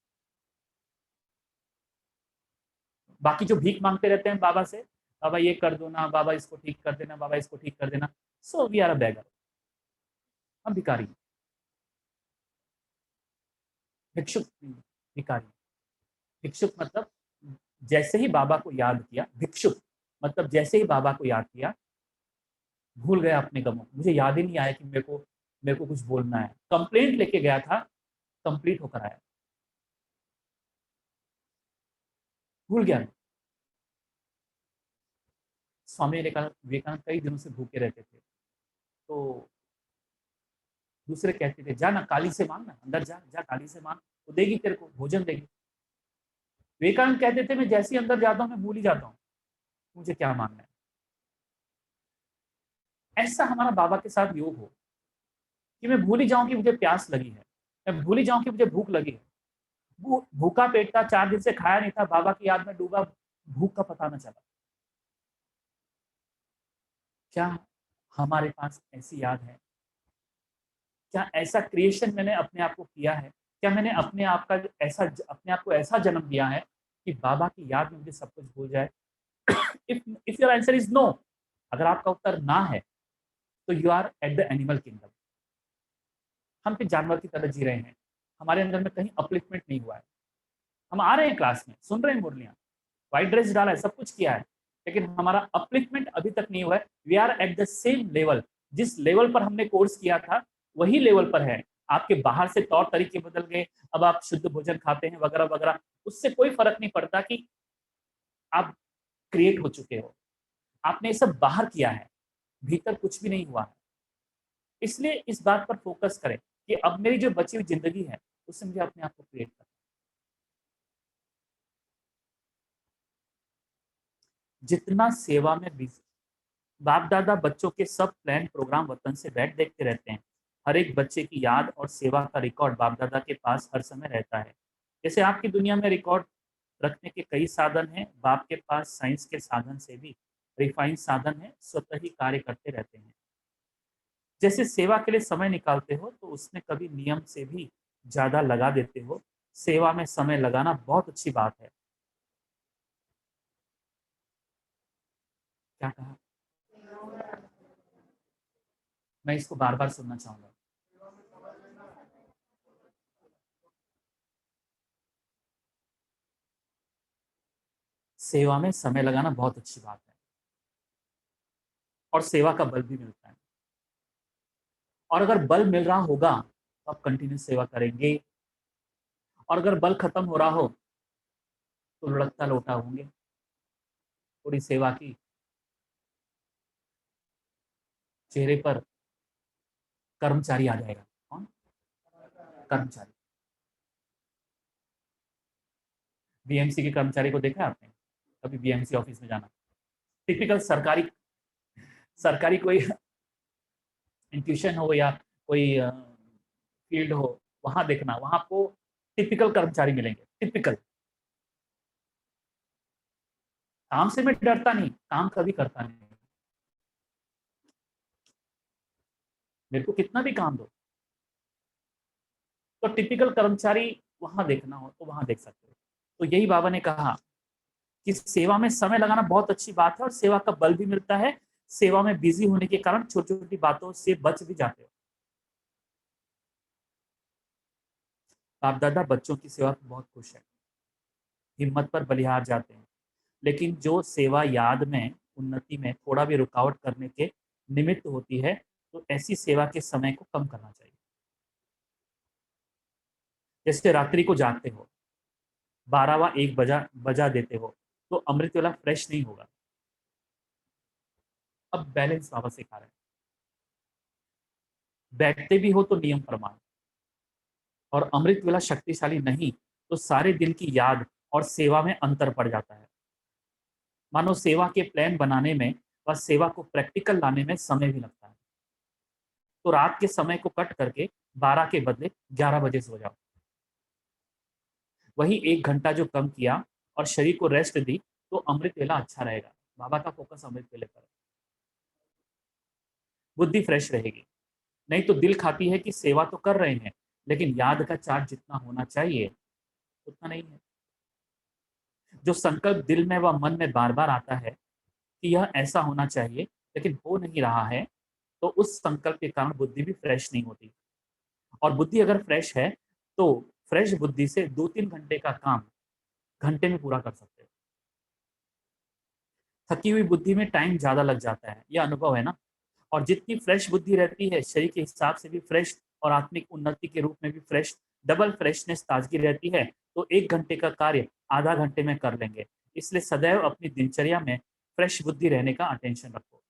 बाकी जो भीख मांगते रहते हैं बाबा से, बाबा ये कर दो ना, बाबा इसको ठीक कर देना, बाबा इसको ठीक कर देना, सो वी आर अ बेगर, हम भिखारी हैं। भिक्षुक नहीं, भिखारी। भिक्षुक मतलब जैसे ही बाबा को याद किया, भिक्षुक मतलब जैसे ही बाबा को याद किया, भूल गया अपने गमों, मुझे याद ही नहीं आया कि मेरे को कुछ बोलना है, कंप्लेंट लेके गया था, कंप्लीट होकर आया, भूल गया। स्वामी विवेकानंद कई दिनों से भूखे रहते थे, तो दूसरे कहते थे जा ना काली से मांग ना, अंदर जा जा काली से मांग, वो देगी तेरे को भोजन देगी। विवेकानंद कहते थे मैं जैसे ही अंदर जाता हूँ मैं भूल ही जाता हूँ मुझे क्या मांगना है। ऐसा हमारा बाबा के साथ योग हो कि मैं भूल ही जाऊं कि मुझे प्यास लगी है, मैं भूल ही जाऊं कि मुझे भूख लगी है। भूखा पेट था, 4 दिन से खाया नहीं था, बाबा की याद में डूबा, भूख का पता न चला। क्या हमारे पास ऐसी याद है? क्या ऐसा क्रिएशन मैंने अपने आप को किया है? क्या मैंने अपने आप को ऐसा जन्म दिया है कि बाबा की याद में मुझे सब कुछ भूल जाए? If your answer is no, अगर आपका उत्तर ना है, तो you are at the animal kingdom. हम फिर जानवर की तरह जी रहे हैं, हमारे अंदर में कहीं अपलिफ्टमेंट नहीं हुआ है। हम आ रहे हैं क्लास में, सुन रहे हैं मुरलियां, व्हाइट ड्रेस डाला है, सब कुछ किया है, लेकिन हमारा अपलिफ्टमेंट अभी तक नहीं हुआ है। We are at the same level, जिस लेवल पर हमने कोर्स किया था वही लेवल पर है। आपके बाहर से तौर तरीके बदल गए, अब आप शुद्ध भोजन खाते हैं वगैरह वगैरह, उससे कोई फर्क नहीं पड़ता कि आप क्रिएट हो चुके हो। आपने ये सब बाहर किया है, भीतर कुछ भी नहीं हुआ है। इसलिए इस बात पर फोकस करें कि अब मेरी जो बची हुई जिंदगी है उससे मुझे अपने आप को क्रिएट करना। जितना सेवा में बिजी, बाप दादा बच्चों के सब प्लान प्रोग्राम वतन से बैठ देखते रहते हैं। हर एक बच्चे की याद और सेवा का रिकॉर्ड बाप दादा के पास हर समय रहता है। जैसे आपकी दुनिया में रिकॉर्ड रखने के कई साधन हैं, बाप के पास साइंस के साधन से भी रिफाइंड साधन है, स्वतः ही कार्य करते रहते हैं। जैसे सेवा के लिए समय निकालते हो तो उसमें कभी नियम से भी ज्यादा लगा देते हो। सेवा में समय लगाना बहुत अच्छी बात है। क्या कहा? मैं इसको बार बार सुनना चाहूंगा। सेवा में समय लगाना बहुत अच्छी बात है, और सेवा का बल भी मिलता है। और अगर बल मिल रहा होगा तो आप कंटिन्यू सेवा करेंगे, और अगर बल खत्म हो रहा हो तो लुढ़कता लोटा होंगे। थोड़ी सेवा की, चेहरे पर कर्मचारी आ जाएगा। कौन? कर्मचारी। बीएमसी के कर्मचारी को देखा है आपने? कभी बीएमसी ऑफिस में जाना, टिपिकल सरकारी सरकारी कोई इंस्टीट्यूशन हो या कोई फील्ड हो, वहां देखना, वहां आपको टिपिकल कर्मचारी मिलेंगे। टिपिकल। काम से मैं डरता नहीं, काम कभी करता नहीं, मेरे को कितना भी काम दो, तो टिपिकल कर्मचारी वहां देखना हो तो वहां देख सकते हो। तो यही बाबा ने कहा कि सेवा में समय लगाना बहुत अच्छी बात है और सेवा का बल भी मिलता है। सेवा में बिजी होने के कारण छोटी छोटी बातों से बच भी जाते हो। बाप दादा बच्चों की सेवा में बहुत खुश है, हिम्मत पर बलिहार जाते हैं, लेकिन जो सेवा याद में उन्नति में थोड़ा भी रुकावट करने के निमित्त होती है, तो ऐसी सेवा के समय को कम करना चाहिए। जैसे रात्रि को जागते हो, 12 व 1 बजा बजा देते हो, तो अमृत वाला फ्रेश नहीं होगा। अब बैलेंस बाबा सिखा रहे हैं। बैठते भी हो तो नियम प्रमाण, और अमृत वेला शक्तिशाली नहीं तो सारे दिन की याद और सेवा में अंतर पड़ जाता है। मानो सेवा के प्लान बनाने में व सेवा को प्रैक्टिकल लाने में समय भी लगता है। तो रात के समय को कट करके 12 के बदले 11 बजे सो जाओ। वही 1 घंटा जो कम किया और शरीर को रेस्ट दी, तो अमृत वेला अच्छा रहेगा। बाबा का फोकस अमृत वेले पर है। बुद्धि फ्रेश रहेगी। नहीं तो दिल खाती है कि सेवा तो कर रहे हैं, लेकिन याद का चार्ज जितना होना चाहिए उतना नहीं है। जो संकल्प दिल में व मन में बार बार आता है कि यह ऐसा होना चाहिए, लेकिन हो नहीं रहा है, तो उस संकल्प के कारण बुद्धि भी फ्रेश नहीं होती। और बुद्धि अगर फ्रेश है, तो फ्रेश बुद्धि से 2-3 घंटे का काम घंटे में पूरा कर सकते हो। थकी हुई बुद्धि में टाइम ज्यादा लग जाता है, यह अनुभव है ना। और जितनी फ्रेश बुद्धि रहती है, शरीर के हिसाब से भी फ्रेश और आत्मिक उन्नति के रूप में भी फ्रेश, डबल फ्रेशनेस ताजगी रहती है। तो 1 घंटे का कार्य आधा घंटे में कर लेंगे। इसलिए सदैव अपनी दिनचर्या में फ्रेश बुद्धि रहने का अटेंशन रखो।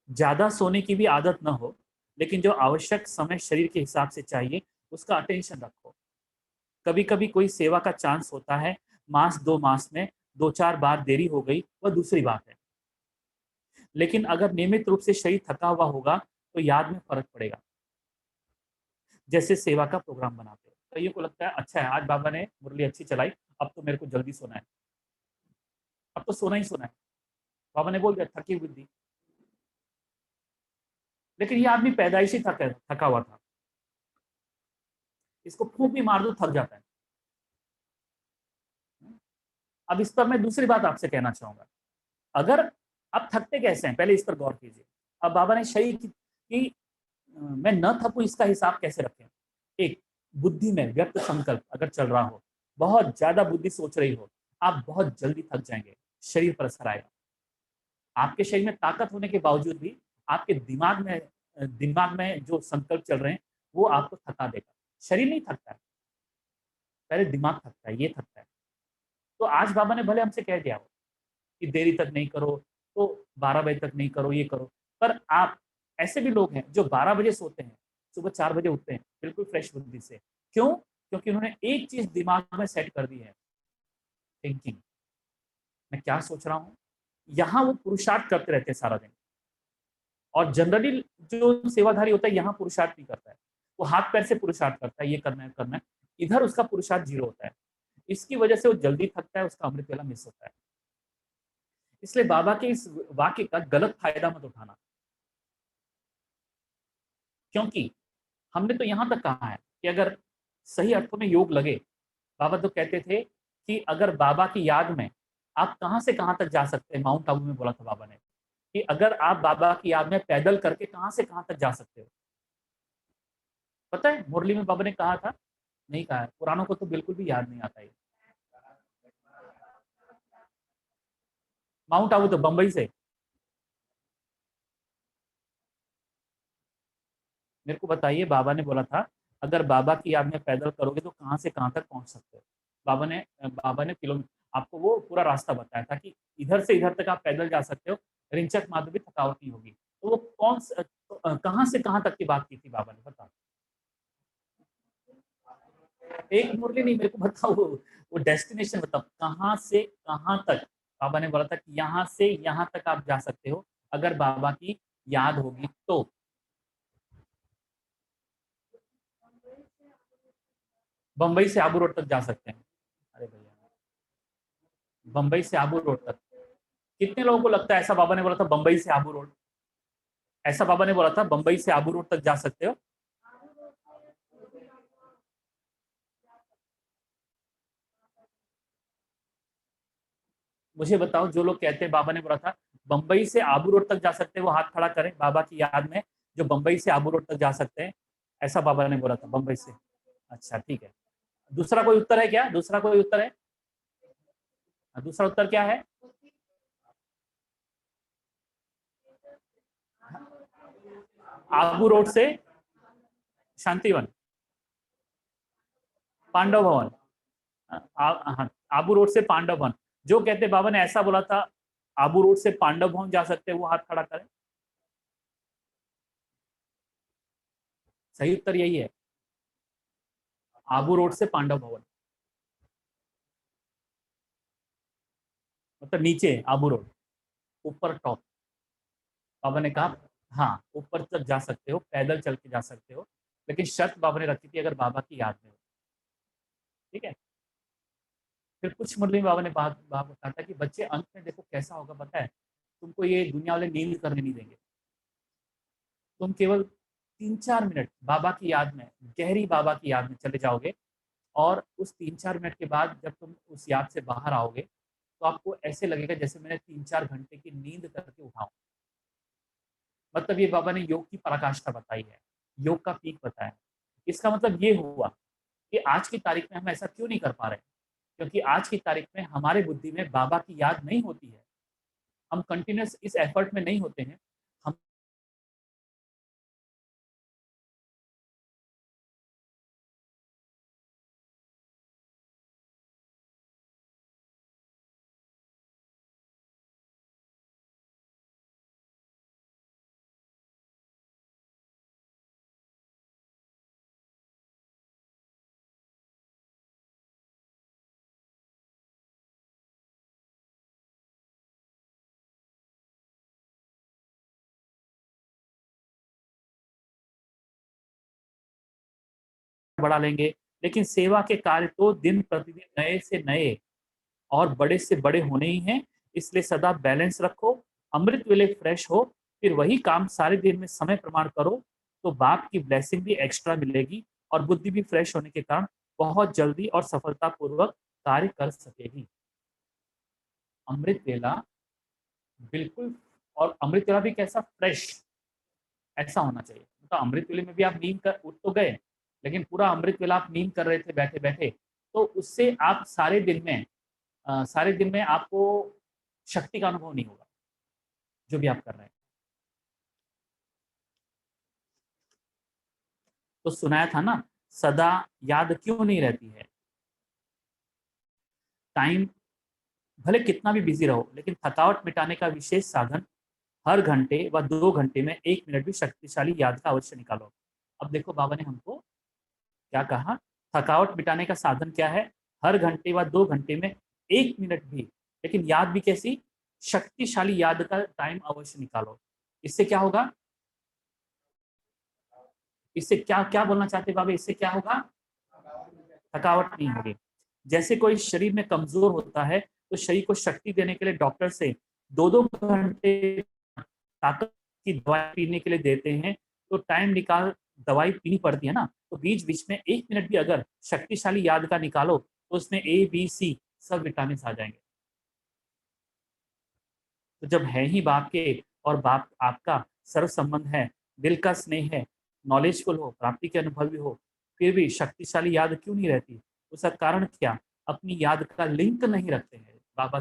ज्यादा सोने की भी आदत न हो, लेकिन जो आवश्यक समय शरीर के हिसाब से चाहिए उसका अटेंशन रखो। कभी कभी कोई सेवा का चांस होता है, मास 2 मास में 2-4 बार देरी हो गई, वह दूसरी बात है। लेकिन अगर नियमित रूप से शरीर थका हुआ होगा, तो याद में फर्क पड़ेगा। जैसे सेवा का प्रोग्राम बनाते हो, कईयों को लगता है अच्छा है आज बाबा ने मुरली अच्छी चलाई, अब तो मेरे को जल्दी सोना है, अब तो सोना ही सोना है। बाबा ने बोल दिया थकी हुई थी, लेकिन ये आदमी पैदाइशी थका थका हुआ था। इसको फूंक भी मार दो थक जाता है। अब इस पर मैं दूसरी बात आपसे कहना चाहूंगा। अगर आप थकते कैसे हैं, पहले इस पर गौर कीजिए। अब बाबा ने शरीर की मैं न थकूं इसका हिसाब कैसे रखें। एक, बुद्धि में व्यक्त संकल्प अगर चल रहा हो, बहुत ज्यादा बुद्धि सोच रही हो, आप बहुत जल्दी थक जाएंगे, शरीर पर असर आएगा। आपके शरीर में ताकत होने के बावजूद भी आपके दिमाग में जो संकल्प चल रहे हैं, वो आपको थका देगा। शरीर नहीं थकता है, पहले दिमाग थकता है, ये थकता है। तो आज बाबा ने भले हमसे कह दिया हो कि देरी तक नहीं करो, तो 12 बजे तक नहीं करो, ये करो, पर आप, ऐसे भी लोग हैं जो 12 बजे सोते हैं, सुबह 4 बजे उठते हैं बिल्कुल फ्रेश बुद्धि से। क्यों? क्योंकि उन्होंने एक चीज दिमाग में सेट कर दी है, थिंकिंग। मैं क्या सोच रहा हूँ, यहाँ वो पुरुषार्थ करते रहते हैं सारा दिन। और जनरली जो सेवाधारी होता है यहाँ पुरुषार्थ नहीं करता है, वो हाथ पैर से पुरुषार्थ करता है, ये करना है करना है। इधर उसका पुरुषार्थ जीरो होता है। इसकी वजह से वो जल्दी थकता है, उसका अमृत वेला मिस होता है। इसलिए बाबा के इस वाक्य का गलत फायदा मत उठाना। क्योंकि हमने तो यहाँ तक कहा है कि अगर सही अर्थों में योग लगे, बाबा तो कहते थे कि अगर बाबा की याद में आप कहाँ से कहाँ तक जा सकते हैं। माउंट आबू में बोला था बाबा ने कि अगर आप बाबा की याद में पैदल करके कहाँ से कहाँ तक जा सकते हो। पता है मुरली में बाबा ने कहा था, नहीं कहा है, पुरानों को तो बिल्कुल भी याद नहीं आता है। माउंट आबू तो बंबई से, मेरे को बताइए, बाबा ने बोला था अगर बाबा की याद में पैदल करोगे तो कहाँ से कहाँ तक पहुंच सकते हो। बाबा ने किलोमीटर आपको वो पूरा रास्ता बताया था कि इधर से इधर तक आप पैदल जा सकते हो, रिंचक मात्र भी थकावट नहीं होगी। तो वो कहाँ से कहाँ तक की बात की थी बाबा ने, बताओ। एक मुरली नहीं, मेरे को बताओ वो डेस्टिनेशन बताओ, कहाँ से कहाँ तक। बाबा ने बोला था कि यहाँ से यहाँ तक आप जा सकते हो अगर बाबा की याद होगी तो। बंबई से आबू रोड तक जा सकते हैं। अरे भैया, बंबई से आबू रोड तक कितने लोगों को लगता है ऐसा बाबा ने बोला था, बंबई से आबू रोड? ऐसा बाबा ने बोला था, बंबई से आबू रोड तक जा सकते हो। मुझे बताओ, जो लोग कहते हैं बाबा ने बोला था बंबई से आबू रोड तक जा सकते हैं, वो हाथ खड़ा करें बाबा की याद में, जो बंबई से आबू रोड तक जा सकते हैं। ऐसा बाबा ने बोला था, बंबई से। अच्छा ठीक है। दूसरा कोई उत्तर है क्या? दूसरा कोई उत्तर है? दूसरा उत्तर क्या है? आबू रोड से शांतिवन, पांडव भवन। हाँ, आबू रोड से पांडव भवन। जो कहते बाबा ने ऐसा बोला था, आबू रोड से पांडव भवन जा सकते हैं, वो हाथ खड़ा करें। सही उत्तर यही है, आबू रोड से पांडव भवन, मतलब नीचे आबू रोड, ऊपर टॉप। बाबा ने कहा हाँ, ऊपर तक जा सकते हो, पैदल चल के जा सकते हो, लेकिन शर्त बाबा ने रखी थी, अगर बाबा की याद में हो। ठीक है। फिर कुछ मुरली बाबा ने बात बात बताया था कि बच्चे अंत में देखो कैसा होगा पता है, तुमको ये दुनिया वाले नींद करने नहीं देंगे। तुम केवल 3-4 मिनट बाबा की याद में, गहरी बाबा की याद में चले जाओगे, और उस 3-4 मिनट के बाद जब तुम उस याद से बाहर आओगे, तो आपको ऐसे लगेगा जैसे मैंने 3-4 घंटे की नींद करके उठाऊं। मतलब ये बाबा ने योग की पराकाष्ठा बताई है, योग का पीक बताया है। इसका मतलब ये हुआ कि आज की तारीख में हम ऐसा क्यों नहीं कर पा रहे, क्योंकि आज की तारीख में हमारे बुद्धि में बाबा की याद नहीं होती है। हम कंटिन्यूस इस एफर्ट में नहीं होते हैं। हम बढ़ा लेंगे, लेकिन सेवा के कार्य तो दिन प्रतिदिन नए से नए और बड़े से बड़े होने ही हैं। इसलिए सदा बैलेंस रखो, अमृत वेले फ्रेश हो, फिर वही काम सारे दिन में समय प्रमाण करो, तो बाप की ब्लेसिंग भी एक्स्ट्रा मिलेगी, और बुद्धि भी फ्रेश होने के कारण बहुत जल्दी और सफलतापूर्वक कार्य कर सकेगी। अमृत वेला बिल्कुल, और अमृत वेला भी कैसा फ्रेश, ऐसा होना चाहिए। तो अमृत वेले में भी आप नींद कर उठ तो गए, लेकिन पूरा अमृत वेला आप नींद कर रहे थे बैठे बैठे, तो उससे आप सारे दिन में आपको शक्ति का अनुभव नहीं होगा, जो भी आप कर रहे हैं। तो सुनाया था ना, सदा याद क्यों नहीं रहती है। टाइम भले कितना भी बिजी रहो, लेकिन थकावट मिटाने का विशेष साधन, हर घंटे व 2 घंटे में 1 मिनट भी शक्तिशाली याद का अवश्य निकालो। अब देखो बाबा ने हमको क्या कहा, थकावट मिटाने का साधन क्या है, हर घंटे व 2 घंटे में 1 मिनट भी, लेकिन याद भी कैसी, शक्तिशाली याद का टाइम अवश्य निकालो। इससे क्या होगा, इससे क्या क्या बोलना चाहते हैं बाबा, इससे क्या होगा, थकावट नहीं होगी। जैसे कोई शरीर में कमजोर होता है, तो शरीर को शक्ति देने के लिए डॉक्टर से 2-2 घंटे ताकत की दवाई पीने के लिए देते हैं, तो टाइम निकाल दवाई पीनी पड़ती है ना, तो बीच बीच में 1 मिनट भी अगर शक्तिशाली याद का निकालो, तो उसमें A B C सब विटामिन आ जाएंगे। तो जब है ही बाप के, और बाप आपका सर्व संबंध है, दिल का स्नेह है, नॉलेजफुल हो, प्राप्ति के अनुभवी हो, फिर भी शक्तिशाली याद क्यों नहीं रहती? उसका कारण क्या? अपनी याद का लिंक नहीं रखते हैं, बाबा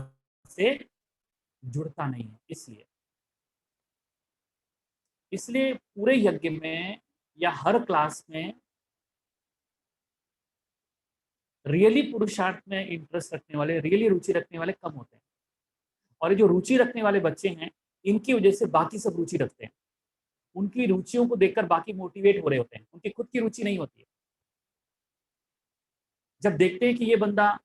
से जुड़ता नहीं है। इसलिए इसलिए पूरे यज्ञ में या हर क्लास में रियली पुरुषार्थ में इंटरेस्ट रखने वाले, रियली रुचि रखने वाले कम होते हैं। और ये जो रुचि रखने वाले बच्चे हैं, इनकी वजह से बाकी सब रुचि रखते हैं। उनकी रुचियों को देखकर बाकी मोटिवेट हो रहे होते हैं, उनकी खुद की रुचि नहीं होती है। जब देखते हैं कि ये बंदा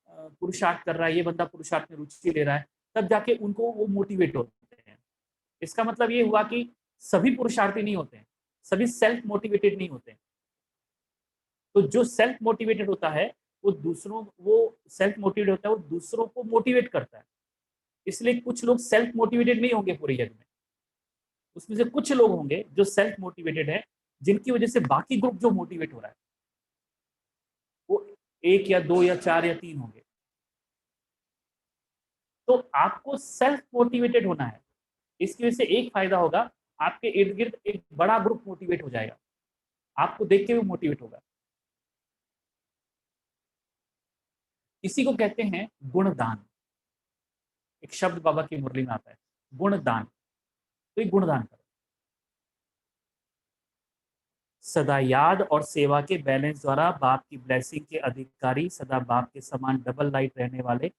पुरुषार्थ कर रहा है, ये बंदा पुरुषार्थ में रुचि ले रहा है, तब जाके उनको वो मोटिवेट होते हैं। इसका मतलब ये हुआ कि सभी पुरुषार्थी नहीं होते हैं, सभी सेल्फ मोटिवेटेड नहीं होते हैं। तो जो सेल्फ मोटिवेटेड होता है, वो सेल्फ मोटिवेटेड होता है, वो दूसरों को मोटिवेट करता है। इसलिए कुछ लोग सेल्फ मोटिवेटेड नहीं होंगे पूरे यज्ञ में, उसमें से कुछ लोग होंगे जो सेल्फ मोटिवेटेड है, जिनकी वजह से बाकी ग्रुप जो मोटिवेट हो रहा है वो 1 या 2 या 4 या 3 होंगे। तो आपको सेल्फ मोटिवेटेड होना है। इसकी वजह से एक फायदा होगा, आपके इर्द गिर्द एक बड़ा ग्रुप मोटिवेट हो जाएगा, आपको देख के भी मोटिवेट होगा। इसी को कहते हैं गुणदान। एक शब्द बाबा की मुरली में आता है, गुणदान। तो ये गुणदान करो। सदा याद और सेवा के बैलेंस द्वारा बाप की ब्लेसिंग के अधिकारी, सदा बाप के समान डबल लाइट रहने वाले,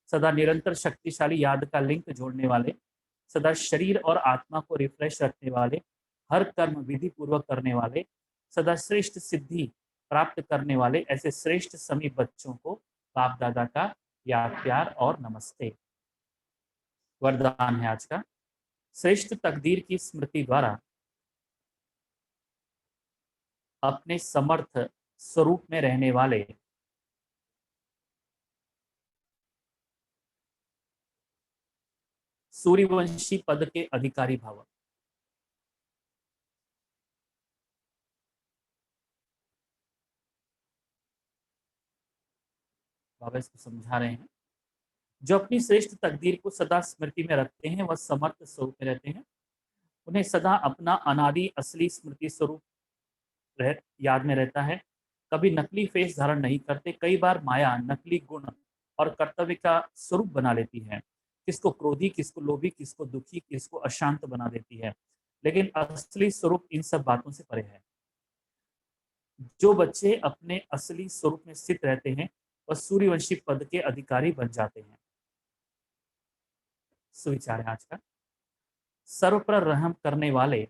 सदा निरंतर शक्तिशाली याद का लिंक जोड़ने वाले, सदा शरीर और आत्मा को रिफ्रेश रखने वाले, हर कर्म विधि पूर्वक करने वाले, सदा श्रेष्ठ सिद्धि प्राप्त करने वाले, ऐसे श्रेष्ठ समीप बच्चों को बाप दादा का याद, प्यार और नमस्ते। वरदान है आज का, श्रेष्ठ तकदीर की स्मृति द्वारा अपने समर्थ स्वरूप में रहने वाले सूर्यवंशी पद के अधिकारी भव। बाबा इसको समझा रहे हैं, जो अपनी श्रेष्ठ तकदीर को सदा स्मृति में रखते हैं वह समर्थ स्वरूप में रहते हैं। उन्हें सदा अपना अनादि असली स्मृति स्वरूप याद में रहता है। कभी नकली फेस धारण नहीं करते। कई बार माया नकली गुण और कर्तव्य का स्वरूप बना लेती है, किसको क्रोधी, किसको लोभी, किसको दुखी, किसको अशांत बना देती है, लेकिन असली स्वरूप इन सब बातों से परे है। जो बच्चे अपने असली स्वरूप में स्थित रहते हैं वह सूर्यवंशी पद के अधिकारी बन जाते हैं। सुविचार है आज का, सर्व पर रहम करने वाले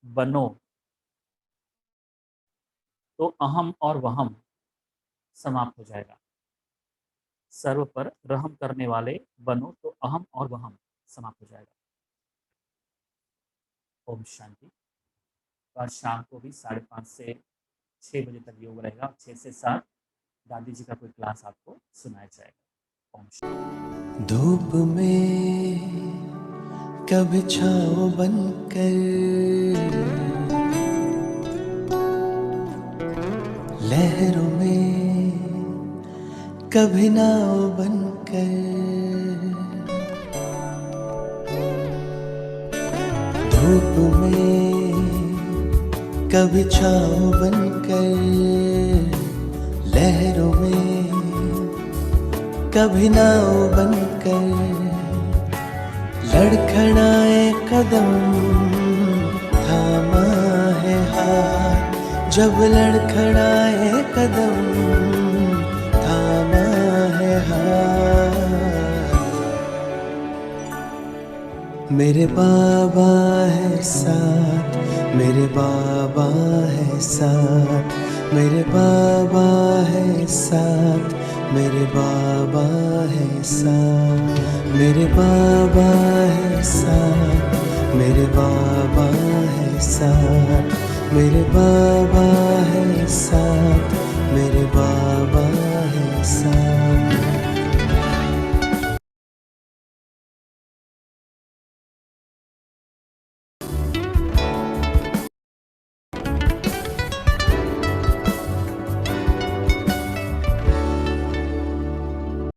बनो तो अहम और वहम समाप्त हो जाएगा। सर्व पर रहम करने वाले बनो तो अहम और वहम समाप्त हो जाएगा। ओम शांति। आज शाम को भी 5:30 से 6 बजे तक योग रहेगा। 6 से 7 दादी जी का कोई क्लास आपको सुनाया जाएगा। ओम शांति। धूप में कभी छाँव बनकर, लहरों में कभी नाव बनकर, धूप में कभी छाँव बनकर, लहरों में कभी नाव बनकर, लड़खड़ाए कदम थामा है हाथ, जब लड़खड़ाए कदम थामा है हाथ। मेरे बाबा है साथ, मेरे बाबा है साथ, मेरे बाबा है साथ, मेरे बाबा है साथ, मेरे बाबा है साथ, मेरे बाबा है साथ, मेरे बाबा है साथ,